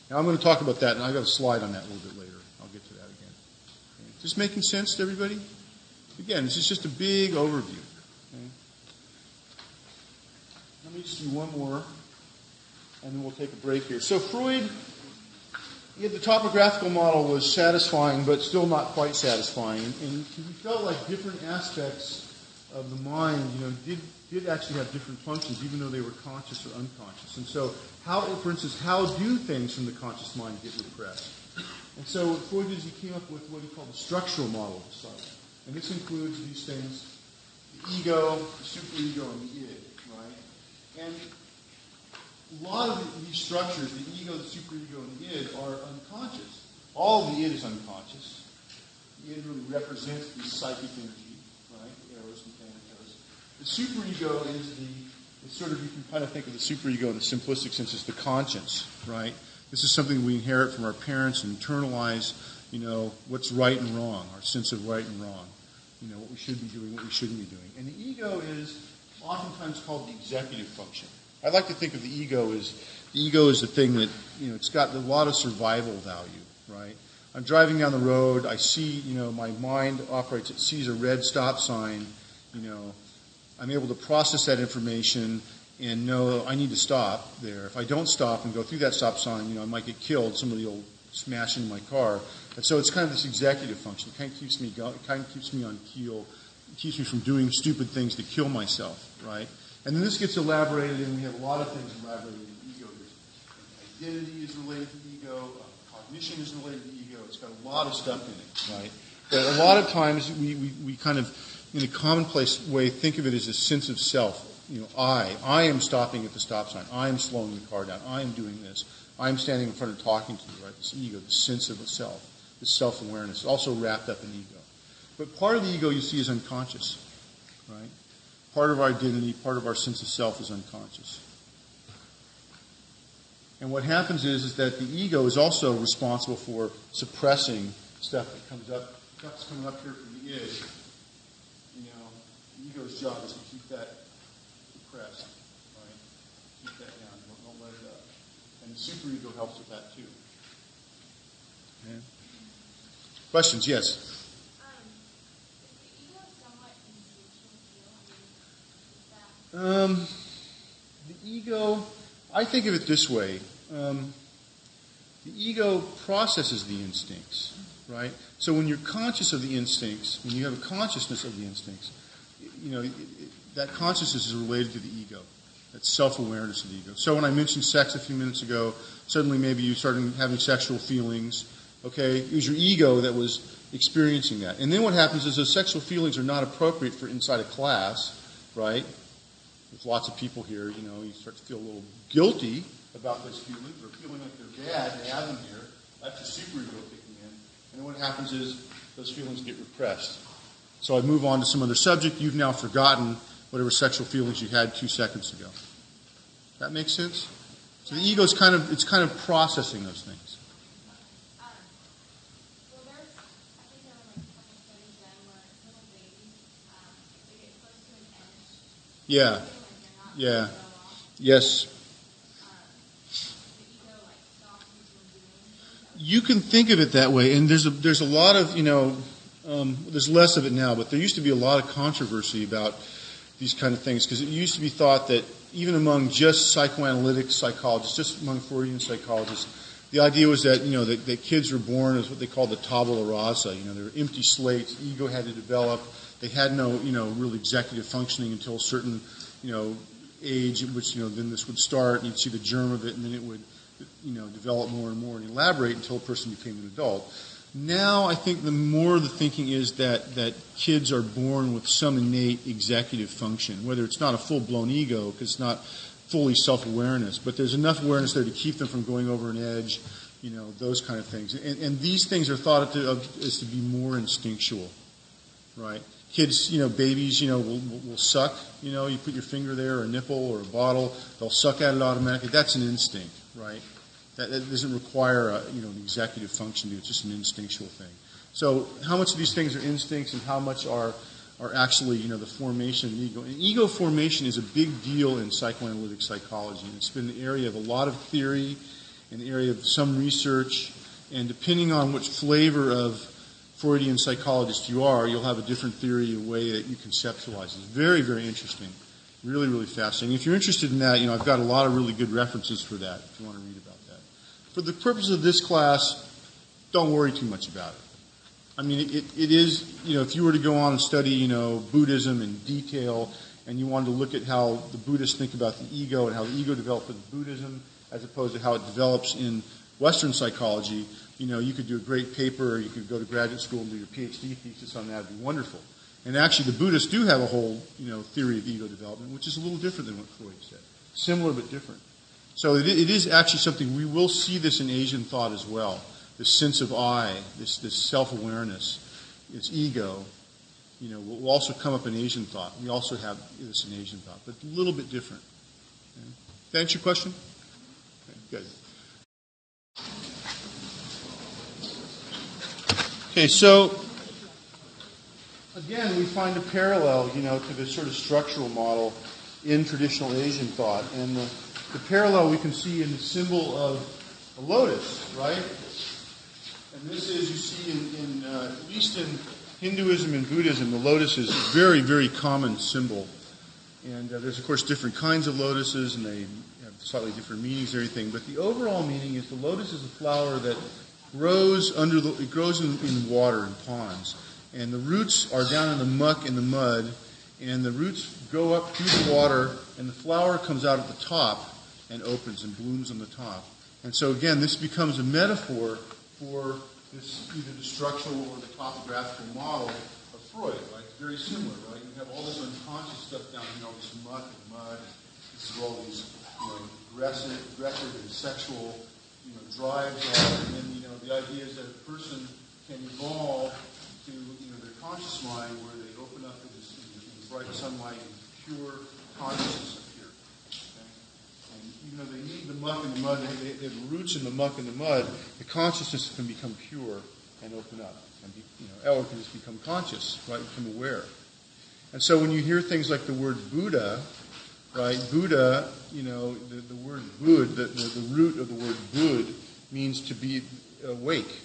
Now I'm going to talk about that, and I've got a slide on that a little bit later. I'll get to that again. Okay. Is this making sense to everybody? Again, this is just a big overview. Okay. Let me just do one more, and then we'll take a break here. So Freud, the topographical model was satisfying, but still not quite satisfying. And he felt like different aspects of the mind, did actually have different functions, even though they were conscious or unconscious. And so, for instance, how do things from the conscious mind get repressed? And so what Freud did is he came up with what he called the structural model of the psyche. And this includes these things, the ego, the superego, and the id, right? And a lot of these structures, the ego, the superego, and the id, are unconscious. All of the id is unconscious. The id really represents the psychic energy, right? Eros and thanatos. The superego is you can kind of think of the superego in the simplistic sense as the conscience, right? This is something we inherit from our parents and internalize, what's right and wrong, our sense of right and wrong, what we should be doing, what we shouldn't be doing. And the ego is oftentimes called the executive function. I like to think of the ego as the thing that, it's got a lot of survival value, right? I'm driving down the road, I see, my mind operates, it sees a red stop sign, I'm able to process that information and know I need to stop there. If I don't stop and go through that stop sign, I might get killed, somebody will smash into my car. And so it's kind of this executive function. It kind of keeps me going, it kind of keeps me on keel, it keeps me from doing stupid things to kill myself, right? And then this gets elaborated, and we have a lot of things elaborated in the ego. Identity is related to the ego, cognition is related to the ego. It's got a lot of stuff in it, right? But a lot of times we kind of, in a commonplace way, think of it as a sense of self. I am stopping at the stop sign. I am slowing the car down. I am doing this. I am standing in front and talking to you, right? This ego, this sense of the self, this self-awareness, also wrapped up in ego. But part of the ego you see is unconscious, right? Part of our identity, part of our sense of self is unconscious. And what happens is that the ego is also responsible for suppressing stuff that comes up. Stuff's coming up here from the id. The ego's job is to keep that suppressed, right? Keep that down. Don't let it up. And the superego helps with that too. Okay. Questions? Yes. Is the ego somewhat instinctual too? The ego, I think of it this way. The ego processes the instincts, right? So when you're conscious of the instincts, when you have a consciousness of the instincts, that consciousness is related to the ego. That self-awareness of the ego. So when I mentioned sex a few minutes ago, suddenly maybe you started having sexual feelings. Okay, it was your ego that was experiencing that. And then what happens is those sexual feelings are not appropriate for inside a class, right? With lots of people here, you start to feel a little guilty about those feelings or feeling like they're bad to have them here. That's the superego kicking in. And then what happens is those feelings get repressed. So I move on to some other subject. You've now forgotten whatever sexual feelings you had 2 seconds ago. That makes sense? So the ego is kind of processing those things. Well, there's, I think there were like 20 studies done where little babies, they get close to an edge. Yeah. They feel like they're not Yeah. going to go off. Yes. The ego like stops you from doing things. You can think of it that way, and there's a lot of, there's less of it now, but there used to be a lot of controversy about these kind of things, because it used to be thought that even among just psychoanalytic psychologists, just among Freudian psychologists, the idea was that, that kids were born as what they called the tabula rasa. They were empty slates, ego had to develop, they had no, real executive functioning until a certain, age at which, then this would start, and you'd see the germ of it, and then it would, develop more and more and elaborate until a person became an adult. Now, I think the more the thinking is that kids are born with some innate executive function, whether it's not a full-blown ego, because it's not fully self-awareness, but there's enough awareness there to keep them from going over an edge, those kind of things. And these things are thought of as to be more instinctual, right? Kids, babies, will suck. You put your finger there, or a nipple, or a bottle, they'll suck at it automatically. That's an instinct, right? That doesn't require an executive function. It's just an instinctual thing. So how much of these things are instincts and how much are actually, the formation of ego? And ego formation is a big deal in psychoanalytic psychology. It's been the area of a lot of theory, an area of some research, and depending on which flavor of Freudian psychologist you are, you'll have a different theory, a way that you conceptualize. It's very, very interesting. Really, really fascinating. If you're interested in that, I've got a lot of really good references for that, if you want to read about that. For the purpose of this class, don't worry too much about it. I mean, it is, if you were to go on and study, Buddhism in detail, and you wanted to look at how the Buddhists think about the ego and how the ego developed in Buddhism, as opposed to how it develops in Western psychology, you could do a great paper, or you could go to graduate school and do your PhD thesis on that. It'd be wonderful. And actually, the Buddhists do have a whole, theory of ego development, which is a little different than what Freud said. Similar but different. So it is actually something, we will see this in Asian thought as well. This sense of I, this self-awareness, this ego, will also come up in Asian thought. We also have this in Asian thought, but a little bit different. Okay. Does that answer your question? Okay, good. Okay, so again, we find a parallel, to this sort of structural model in traditional Asian thought. And the parallel we can see in the symbol of a lotus, right? And this is, you see, at least in Hinduism and Buddhism, the lotus is a very, very common symbol. And there's, of course, different kinds of lotuses, and they have slightly different meanings and everything. But the overall meaning is the lotus is a flower that grows it grows in water, in ponds. And the roots are down in the muck and the mud, and the roots go up through the water, and the flower comes out at the top and opens and blooms on the top. And so again, this becomes a metaphor for this, either the structural or the topographical model of Freud, right? It's very similar, right? You have all this unconscious stuff down here, all this muck and mud. This is all these, aggressive and sexual, drives are. And then, the idea is that a person can evolve to, their conscious mind where they open up to this in bright sunlight and pure consciousness appear. Okay? And even though they need the muck and the mud, they have roots in the muck and the mud, the consciousness can become pure and open up. And or can just become conscious, right? Become aware. And so when you hear things like the word Buddha, right? Buddha, the word Bud, the root of the word Bud means to be awake,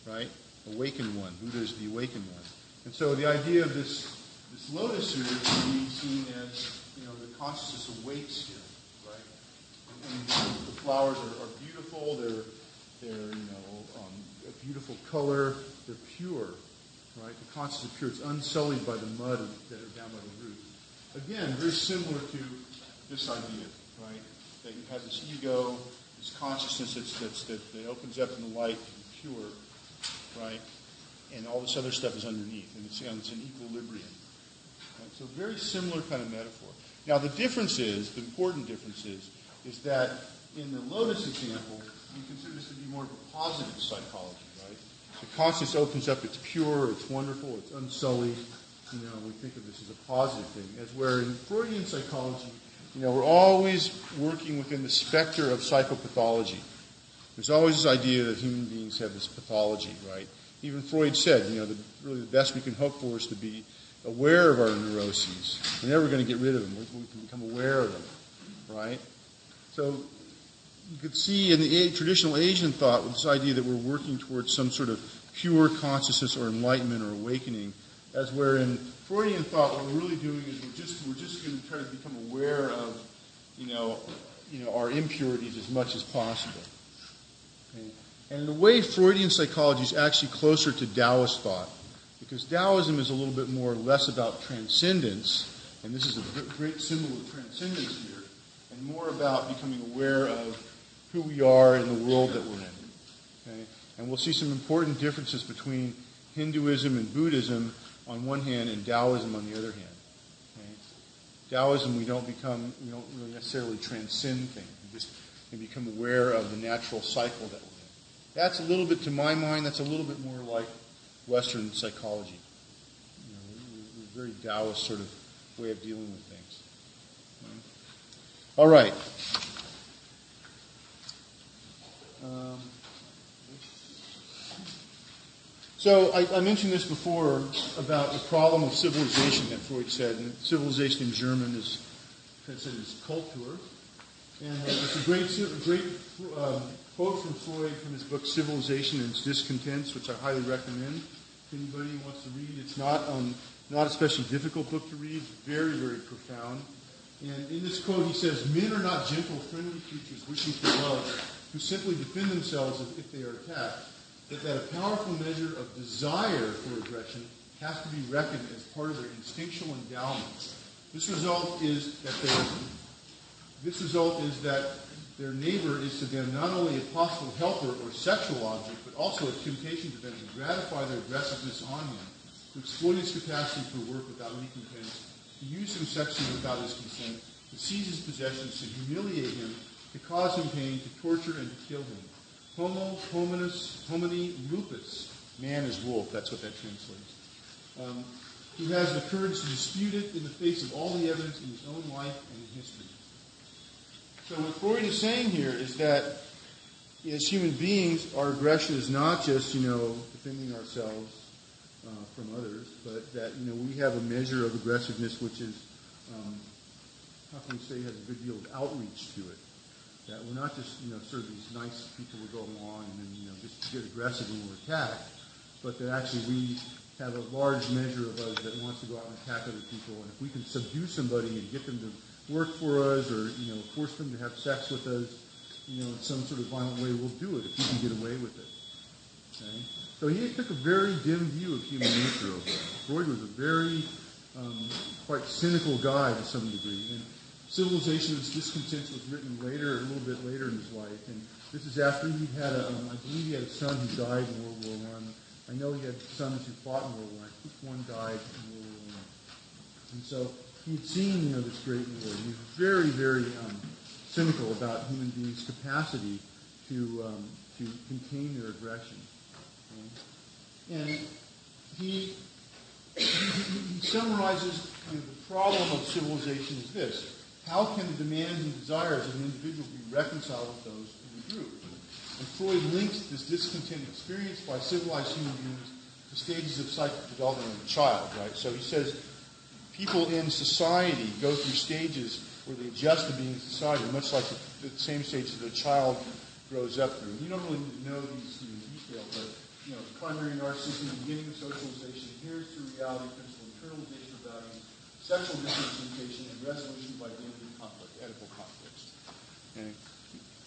right? Awakened one. Buddha is the awakened one. And so the idea of this lotus here can be seen as, the consciousness awakes here, right? And the flowers are beautiful. They're, They're, a beautiful color. They're pure, right? The consciousness is pure. It's unsullied by the mud that are down by the roots. Again, very similar to this idea, right? That you have this ego, this consciousness that opens up in the light to be pure, right? And all this other stuff is underneath, and it's an equilibrium. Right? So very similar kind of metaphor. Now the difference is, the important difference is that in the Lotus example, you consider this to be more of a positive psychology, right? The consciousness opens up, it's pure, it's wonderful, it's unsullied. We think of this as a positive thing. As where in Freudian psychology, we're always working within the specter of psychopathology. There's always this idea that human beings have this pathology, right? Even Freud said, really the best we can hope for is to be aware of our neuroses. We're never going to get rid of them. We can become aware of them, right? So you could see in the traditional Asian thought with this idea that we're working towards some sort of pure consciousness or enlightenment or awakening, as where in Freudian thought what we're really doing is we're just going to try to become aware of our impurities as much as possible. Okay? And in a way, Freudian psychology is actually closer to Taoist thought, because Taoism is a little bit less about transcendence, and this is a great symbol of transcendence here, and more about becoming aware of who we are in the world that we're in. Okay? And we'll see some important differences between Hinduism and Buddhism on one hand and Taoism on the other hand. Okay? Taoism, we don't really necessarily transcend things. We just become aware of the natural cycle that we're in. That's a little bit, to my mind, that's a little bit more like Western psychology. We're very Taoist sort of way of dealing with things. Okay? All right. So I mentioned this before about the problem of civilization that Freud said, and civilization in German is translated as Kultur. And it's a great quote from Freud from his book Civilization and Its Discontents, which I highly recommend to anybody who wants to read. It's not an especially difficult book to read. It's very, very profound. And in this quote he says, "Men are not gentle, friendly creatures wishing for love, who simply defend themselves if they are attacked, but that a powerful measure of desire for aggression has to be reckoned as part of their instinctual endowment. This result is that their neighbor is to them not only a possible helper or sexual object, but also a temptation to them to gratify their aggressiveness on him, to exploit his capacity for work without recompense, to use him sexually without his consent, to seize his possessions, to humiliate him, to cause him pain, to torture and to kill him. Homo hominis homini lupus." Man is wolf, that's what that translates. Who has the courage to dispute it in the face of all the evidence in his own life and in history. So what Freud is saying here is that as human beings, our aggression is not just, defending ourselves from others, but that, we have a measure of aggressiveness which is, how can we say, has a good deal of outreach to it. That we're not just, sort of these nice people who go along and then, just get aggressive when we're attacked, but that actually we have a large measure of us that wants to go out and attack other people. And if we can subdue somebody and get them to work for us or, force them to have sex with us, in some sort of violent way, we'll do it if we can get away with it. Okay? So he took a very dim view of human nature over that. Freud was a very, quite cynical guy to some degree. And Civilization of Its Discontents was written a little bit later in his life. And this is after he had I believe he had a son who died in World War I. I know he had sons who fought in World War I. I think one died in World War I. And so he had seen, this great war. He was very, very cynical about human beings' capacity to contain their aggression. Okay? And he summarizes the problem of civilization as this: how can the demands and desires of an individual be reconciled with those in the group? And Freud links this discontent experienced by civilized human beings to stages of psychic development of a child, right? So he says people in society go through stages where they adjust to being in society, much like the same stages that a child grows up through. You don't really need to know these in detail, but primary narcissism, beginning of socialization, adherence to reality principle, internalization of values, sexual differentiation, and resolution by dealing with conflict, Oedipal conflicts. Okay?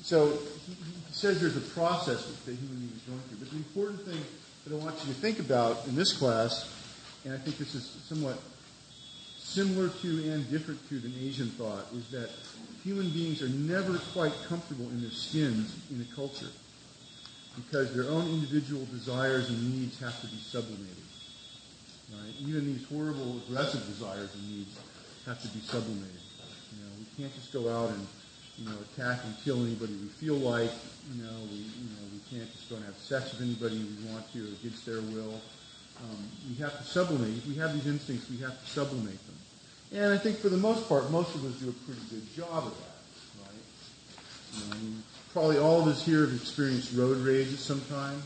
So he says there's a process that human beings are going through. But the important thing that I want you to think about in this class, and I think this is somewhat similar to and different to than Asian thought, is that human beings are never quite comfortable in their skins in a culture because their own individual desires and needs have to be sublimated. Right? Even these horrible, aggressive desires and needs have to be sublimated. We can't just go out and attack and kill anybody we feel like. We can't just go and have sex with anybody we want to against their will. We have to sublimate. If we have these instincts, we have to sublimate them. And I think for the most part, most of us do a pretty good job of that, right? Probably all of us here have experienced road rage at some time.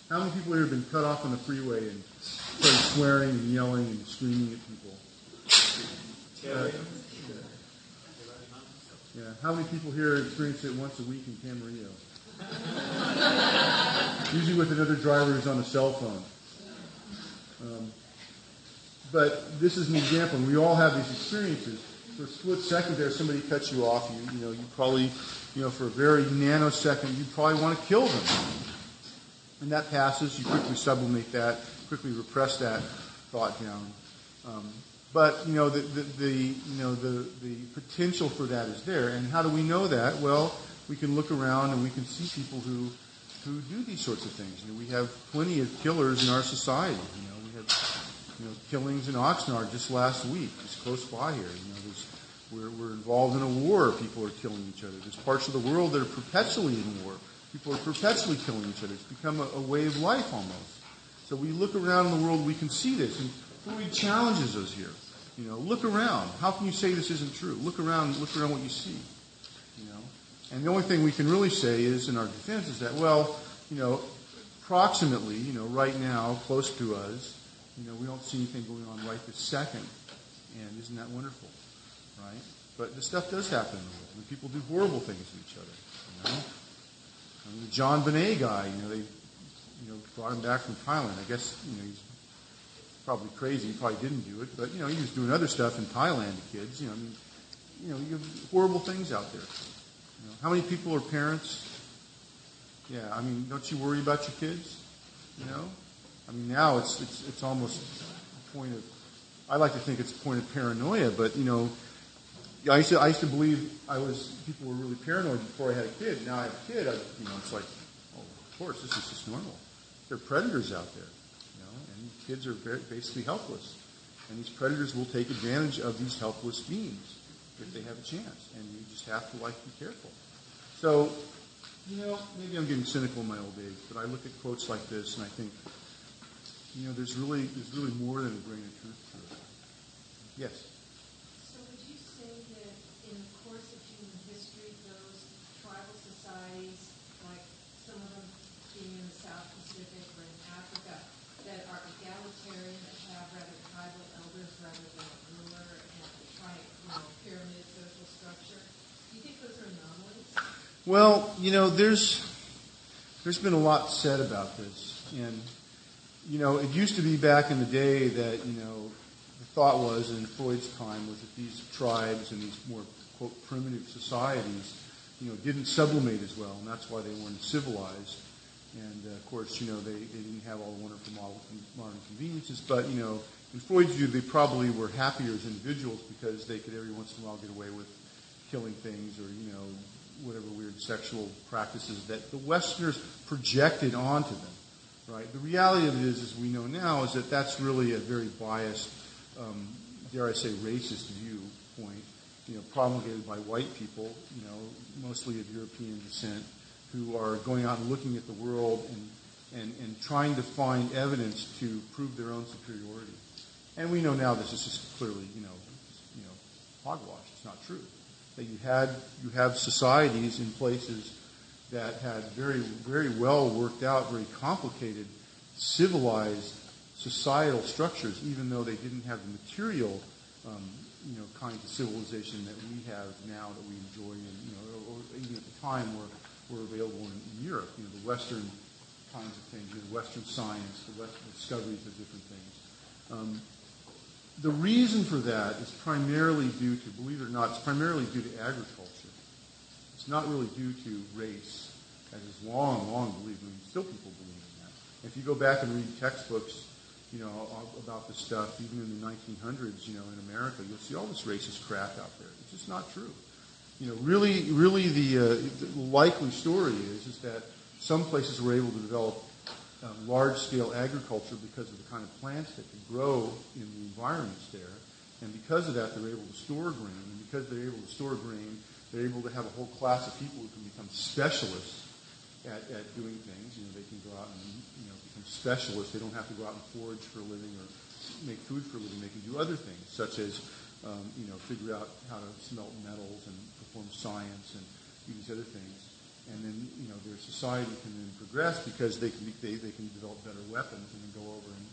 How many people here have been cut off on the freeway and started swearing and yelling and screaming at people? How many people here experience it once a week in Camarillo? Usually with another driver who's on a cell phone. But this is an example. We all have these experiences. For a split second there, somebody cuts you off. You probably, for a very nanosecond, you probably want to kill them. And that passes. You quickly sublimate that, quickly repress that thought down. But the potential for that is there. And how do we know that? Well, we can look around and we can see people who do these sorts of things. We have plenty of killers in our society. We have killings in Oxnard just last week, just close by here. We're involved in a war. People are killing each other. There's parts of the world that are perpetually in war. People are perpetually killing each other. It's become a way of life almost. So we look around in the world, we can see this. And Freud challenges us here. Look around. How can you say this isn't true? Look around what you see. And the only thing we can really say is, in our defense, is that, approximately, right now, close to us, we don't see anything going on right this second. And isn't that wonderful? Right? But this stuff does happen in the world. And people do horrible things to each other. The John Bonet guy, they brought him back from Thailand. I guess, he's probably crazy. He probably didn't do it. But, he was doing other stuff in Thailand to kids. You have horrible things out there. How many people are parents? Yeah, don't you worry about your kids? Now it's almost a point of, I like to think it's a point of paranoia, but, I used to believe people were really paranoid before I had a kid. Now I have a kid, it's like, oh, of course, this is just normal. There are predators out there, and kids are basically helpless. And these predators will take advantage of these helpless beings if they have a chance. And you just have to, be careful. So, maybe I'm getting cynical in my old age, but I look at quotes like this and I think, there's really more than a grain of truth to it. Yes? So would you say that in the course of human history, those tribal societies, like some of them being in the South Pacific or in Africa, that are egalitarian, that have rather tribal elders rather than a ruler and pyramid social structure, do you think those are anomalies? Well, there's been a lot said about this, and it used to be back in the day that the thought was in Freud's time was that these tribes and these more quote primitive societies didn't sublimate as well, and that's why they weren't civilized. And of course, they didn't have all the wonderful modern conveniences, but in Freud's view, they probably were happier as individuals because they could every once in a while get away with killing things or whatever weird sexual practices that the Westerners projected onto them. Right. The reality of it is, as we know now, is that that's really a very biased, dare I say, racist viewpoint, promulgated by white people, mostly of European descent, who are going out and looking at the world and trying to find evidence to prove their own superiority. And we know now this is just clearly, hogwash. It's not true. That you have societies in places that had very, very well worked out, very complicated, civilized societal structures, even though they didn't have the material, kinds of civilization that we have now that we enjoy, or even at the time were available in Europe. The Western kinds of things, Western science, the Western discoveries of different things. The reason for that is primarily due to, believe it or not, it's primarily due to agriculture. It's It's not really due to race, as is long believed. I mean, still people believe in that. If you go back and read textbooks, about this stuff, even in the 1900s, in America, you'll see all this racist crap out there. It's just not true. Really, the likely story is that some places were able to develop large-scale agriculture because of the kind of plants that could grow in the environments there, and because of that, they're able to store grain. And because they're able to store grain, they're able to have a whole class of people who can become specialists at doing things. They can go out and become specialists. They don't have to go out and forage for a living or make food for a living. They can do other things, such as figure out how to smelt metals and perform science and do these other things. And then their society can then progress because they can develop better weapons and then go over and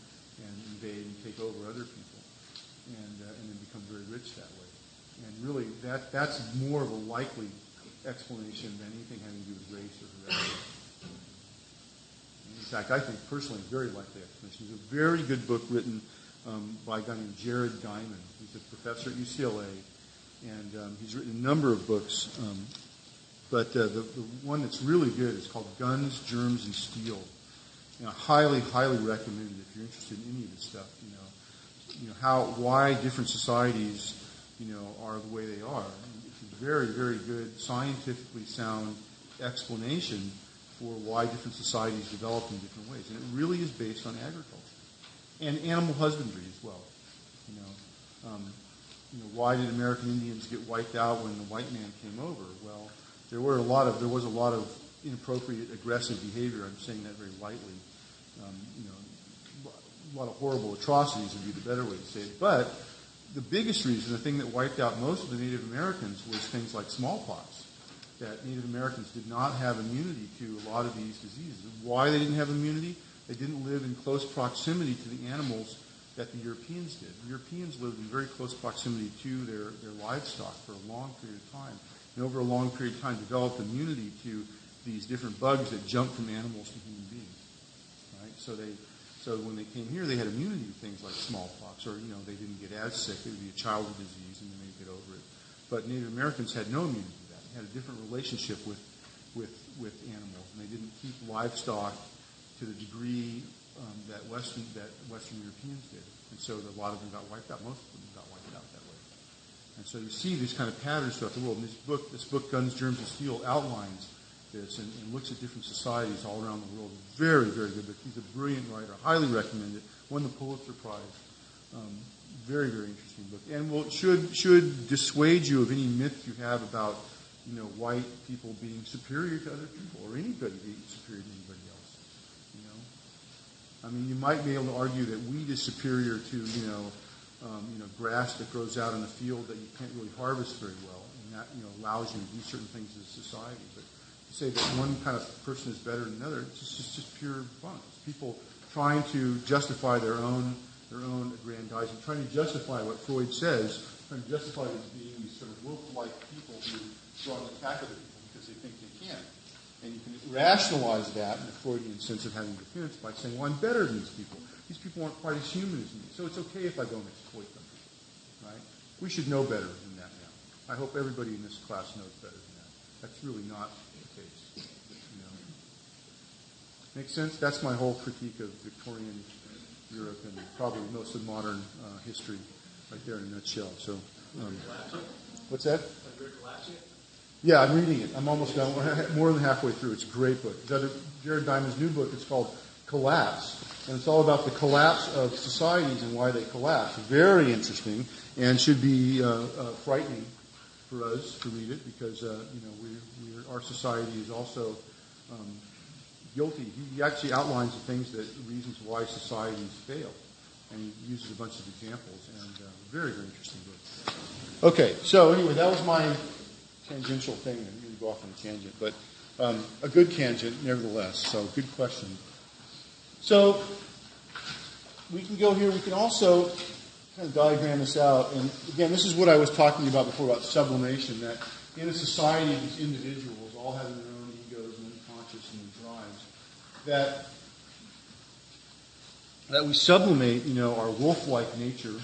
invade and take over other people and then become very rich that way. And really, that's more of a likely explanation than anything having to do with race or heredity. In fact, I think personally a very likely explanation. There's a very good book written by a guy named Jared Diamond. He's a professor at UCLA, and he's written a number of books. But the one that's really good is called Guns, Germs, and Steel. Highly recommend it if you're interested in any of this stuff. Why different societies, are the way they are. It's a very, very good, scientifically sound explanation for why different societies develop in different ways. And it really is based on agriculture and animal husbandry as well. Why did American Indians get wiped out when the white man came over? Well, there was a lot of inappropriate, aggressive behavior. I'm saying that very lightly. A lot of horrible atrocities would be the better way to say it. But the biggest reason, the thing that wiped out most of the Native Americans, was things like smallpox. That Native Americans did not have immunity to a lot of these diseases. Why they didn't have immunity? They didn't live in close proximity to the animals that the Europeans did. The Europeans lived in very close proximity to their livestock for a long period of time. And over a long period of time developed immunity to these different bugs that jump from animals to human beings. Right? So when they came here, they had immunity to things like smallpox, or they didn't get as sick. It would be a childhood disease, and then they'd get over it. But Native Americans had no immunity to that. They had a different relationship with animals, and they didn't keep livestock to the degree that Western Europeans did. And so a lot of them got wiped out. Most of them got wiped out that way. And so you see these kind of patterns throughout the world. And this book, Guns, Germs, and Steel, outlines this and looks at different societies all around the world. Very, very good book. He's a brilliant writer. Highly recommend it. Won the Pulitzer Prize. Very, very interesting book. And should dissuade you of any myth you have about white people being superior to other people, or anybody being superior to anybody else. I mean, you might be able to argue that wheat is superior to grass that grows out in a field that you can't really harvest very well, and that allows you to do certain things in society. But to say that one kind of person is better than another, it's just pure fun. It's people trying to justify their own aggrandizement, trying to justify what Freud says, trying to justify it as being these sort of wolf-like people who go on attack other people because they think they can. And you can rationalize that in the Freudian sense of having defense by saying, well, I'm better than these people. These people aren't quite as human as me, so it's okay if I don't exploit them. Right? We should know better than that now. I hope everybody in this class knows better than that. That's really not the case. Make sense? That's my whole critique of Victorian Europe and probably most of modern history right there in a nutshell. So, what's that? Yeah, I'm reading it. I'm almost done. We're more than halfway through. It's a great book. Jared Diamond's new book is called Collapse, and it's all about the collapse of societies and why they collapse. Very interesting, and should be frightening for us to read it because our society is also guilty. He actually outlines the reasons why societies fail, and he uses a bunch of examples. And very, very interesting book. Okay, so anyway, that was my tangential thing. I'm going to go off on a tangent, but a good tangent nevertheless. So good question. So we can go here. We can also kind of diagram this out. And again, this is what I was talking about before about sublimation, that in a society, these individuals all having their own egos and unconscious and drives, that we sublimate, our wolf-like nature.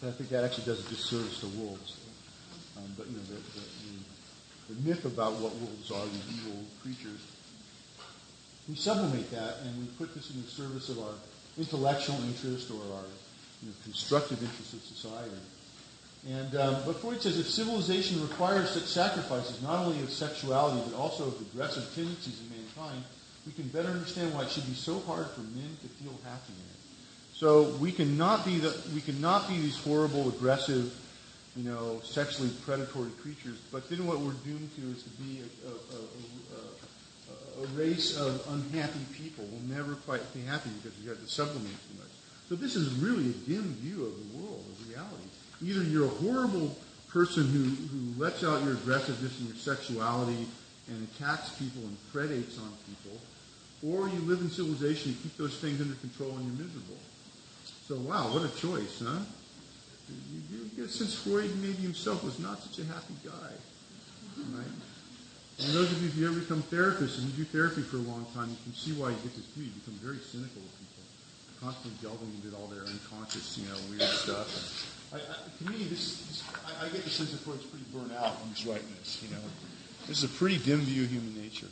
I think that actually does a disservice to wolves. But the myth about what wolves are, these evil creatures. We sublimate that, and we put this in the service of our intellectual interest or our constructive interest of society. And but Freud says if civilization requires such sacrifices, not only of sexuality but also of aggressive tendencies in mankind, we can better understand why it should be so hard for men to feel happy in it. So we cannot be these horrible, aggressive, sexually predatory creatures. But then what we're doomed to is to be a race of unhappy people. We'll never quite be happy because we have to sublimate too much. So this is really a dim view of the world, of reality. Either you're a horrible person who lets out your aggressiveness and your sexuality and attacks people and predates on people, or you live in civilization and keep those things under control and you're miserable. So wow, what a choice, huh? You get a sense Freud maybe himself was not such a happy guy, right? And those of you who ever become therapists and you do therapy for a long time, you can see why you get this view. You become very cynical of people, constantly delving into all their unconscious, weird stuff. And to me, I get the sense that Freud's pretty burnt out when he's writing this. This is a pretty dim view of human nature.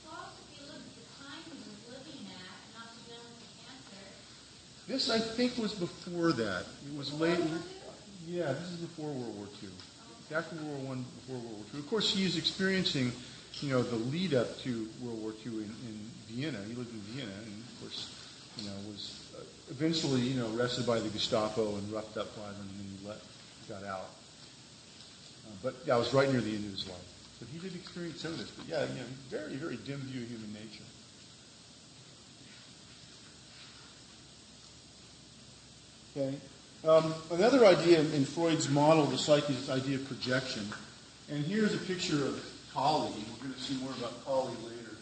Well, if you look at the time he was living at, not to deal with the cancer. This, I think, was before that. It was late. Yeah, this is before World War II. After World War I, before World War II. Of course, he is experiencing, the lead up to World War II in Vienna. He lived in Vienna, and of course, was eventually, arrested by the Gestapo and roughed up by them, and then he got out. But that was right near the end of his life. But he did experience some of this. But yeah, very, very dim view of human nature. Okay. Another idea in Freud's model of the psyche is this idea of projection. And here's a picture of Kali. We're going to see more about Kali later.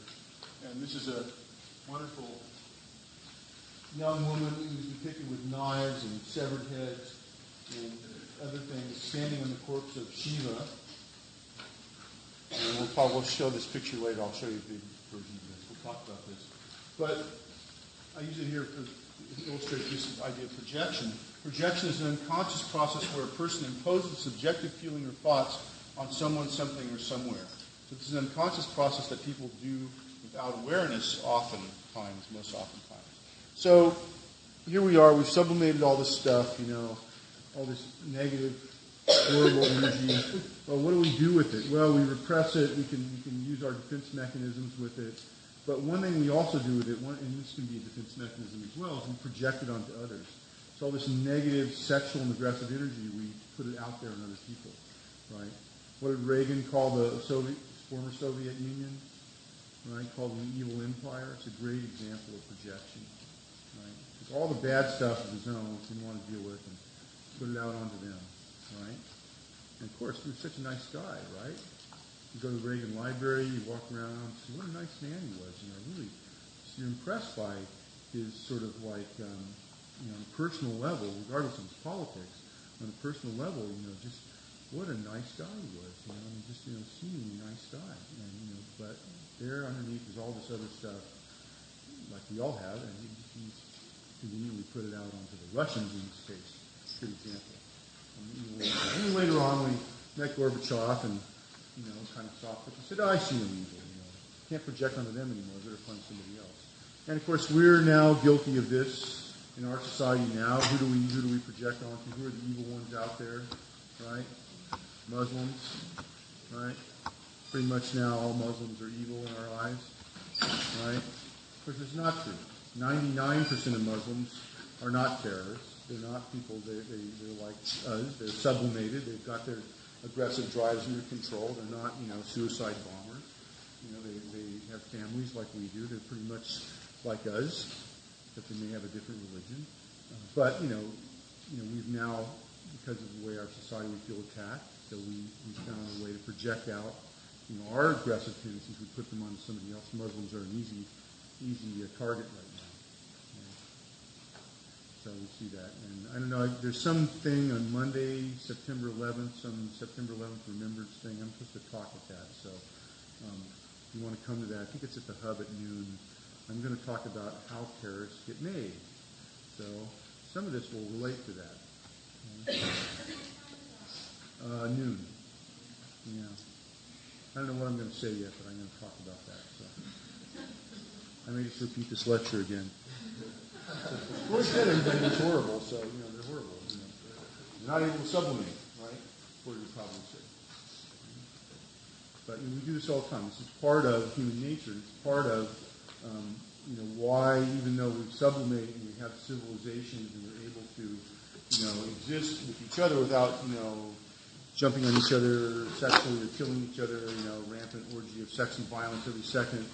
And this is a wonderful young woman who's depicted with knives and severed heads and other things, standing on the corpse of Shiva. And we'll show this picture later. I'll show you a big version of this. We'll talk about this. But I use it here to illustrate this idea of projection. Projection is an unconscious process where a person imposes subjective feeling or thoughts on someone, something, or somewhere. So this is an unconscious process that people do without awareness most oftentimes. So here we are. We've sublimated all this stuff, all this negative, horrible energy. Well, what do we do with it? Well, we repress it. We can use our defense mechanisms with it. But one thing we also do with it, and this can be a defense mechanism as well, is we project it onto others. So all this negative, sexual, and aggressive energy, we put it out there on other people, right? What did Reagan call the former Soviet Union, right? Called an evil empire. It's a great example of projection, right? Because all the bad stuff of his own he didn't want to deal with and put it out onto them, right? And of course, he was such a nice guy, right? You go to the Reagan Library, you walk around, and see what a nice man he was. Really, you're impressed by his sort of like, on a personal level, regardless of his politics, on a personal level, just what a nice guy he was. Seemingly nice guy. And but there underneath is all this other stuff, like we all have, and he's conveniently put it out onto the Russians in this case. Good example. And later on, we met Gorbachev and. Kind of soft, but he said, I see no evil, Can't project onto them anymore, better find somebody else. And of course, we're now guilty of this in our society now. Who do we project onto? Who are the evil ones out there, right? Muslims, right? Pretty much now all Muslims are evil in our eyes, right? Of course, it's not true. 99% of Muslims are not terrorists. They're not people, they're like us. They're sublimated. They've got their aggressive drives under control. They're not, suicide bombers. They have families like we do. They're pretty much like us, but they may have a different religion. But we've now, because of the way our society we feel attacked, so we found a way to project out, our aggressive tendencies. We put them onto somebody else. Muslims are an easy target right now. So we see that. And I don't know, there's something on Monday, September 11th, some September 11th Remembrance thing. I'm supposed to talk at that. So if you want to come to that, I think it's at the Hub at noon. I'm going to talk about how terrorists get made. So some of this will relate to that. 'Cause Noon. Yeah. it's kind of, I don't know what I'm going to say yet, but I'm going to talk about that. So. I may just repeat this lecture again. Freud said everybody was horrible, so, they're horrible. They're not able to sublimate, right? Freud would probably say. But we do this all the time. This is part of human nature. It's part of, why, even though we sublimate and we have civilizations and we're able to, exist with each other without, jumping on each other sexually or killing each other, rampant orgy of sex and violence every second,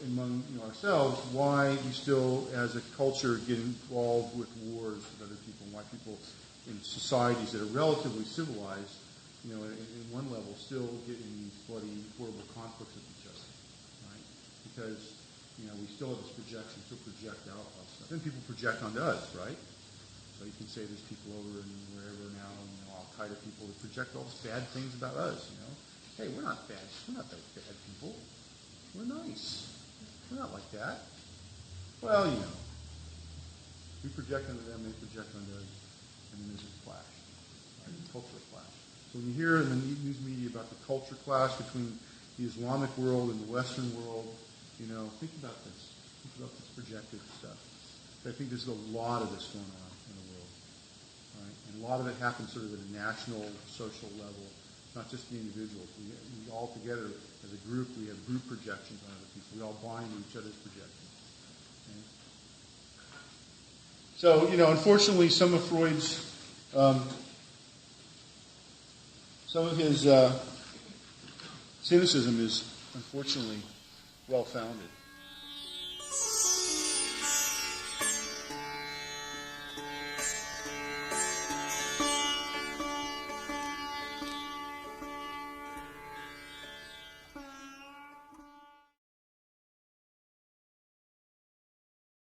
among ourselves, why we still, as a culture, get involved with wars with other people, and why people in societies that are relatively civilized, in one level, still get in these bloody, horrible conflicts with each other, right? Because, we still have this projection, still project out all stuff. And people project onto us, right? So you can say there's people over in wherever now, Al-Qaeda people that project all these bad things about us, Hey, we're not bad. We're not those bad people. We're nice. We're not like that. Well, we project onto them, they project onto us, and then there's a clash, right? A cultural clash. So when you hear in the news media about the culture clash between the Islamic world and the Western world, think about this. Think about this projected stuff. I think there's a lot of this going on in the world, right? And a lot of it happens sort of at a national, social level, not just the individuals. We all together, as a group, we have group projections on other people. We all bind to each other's projections. Okay? So, unfortunately, some of Freud's, some of his cynicism is, unfortunately, well-founded.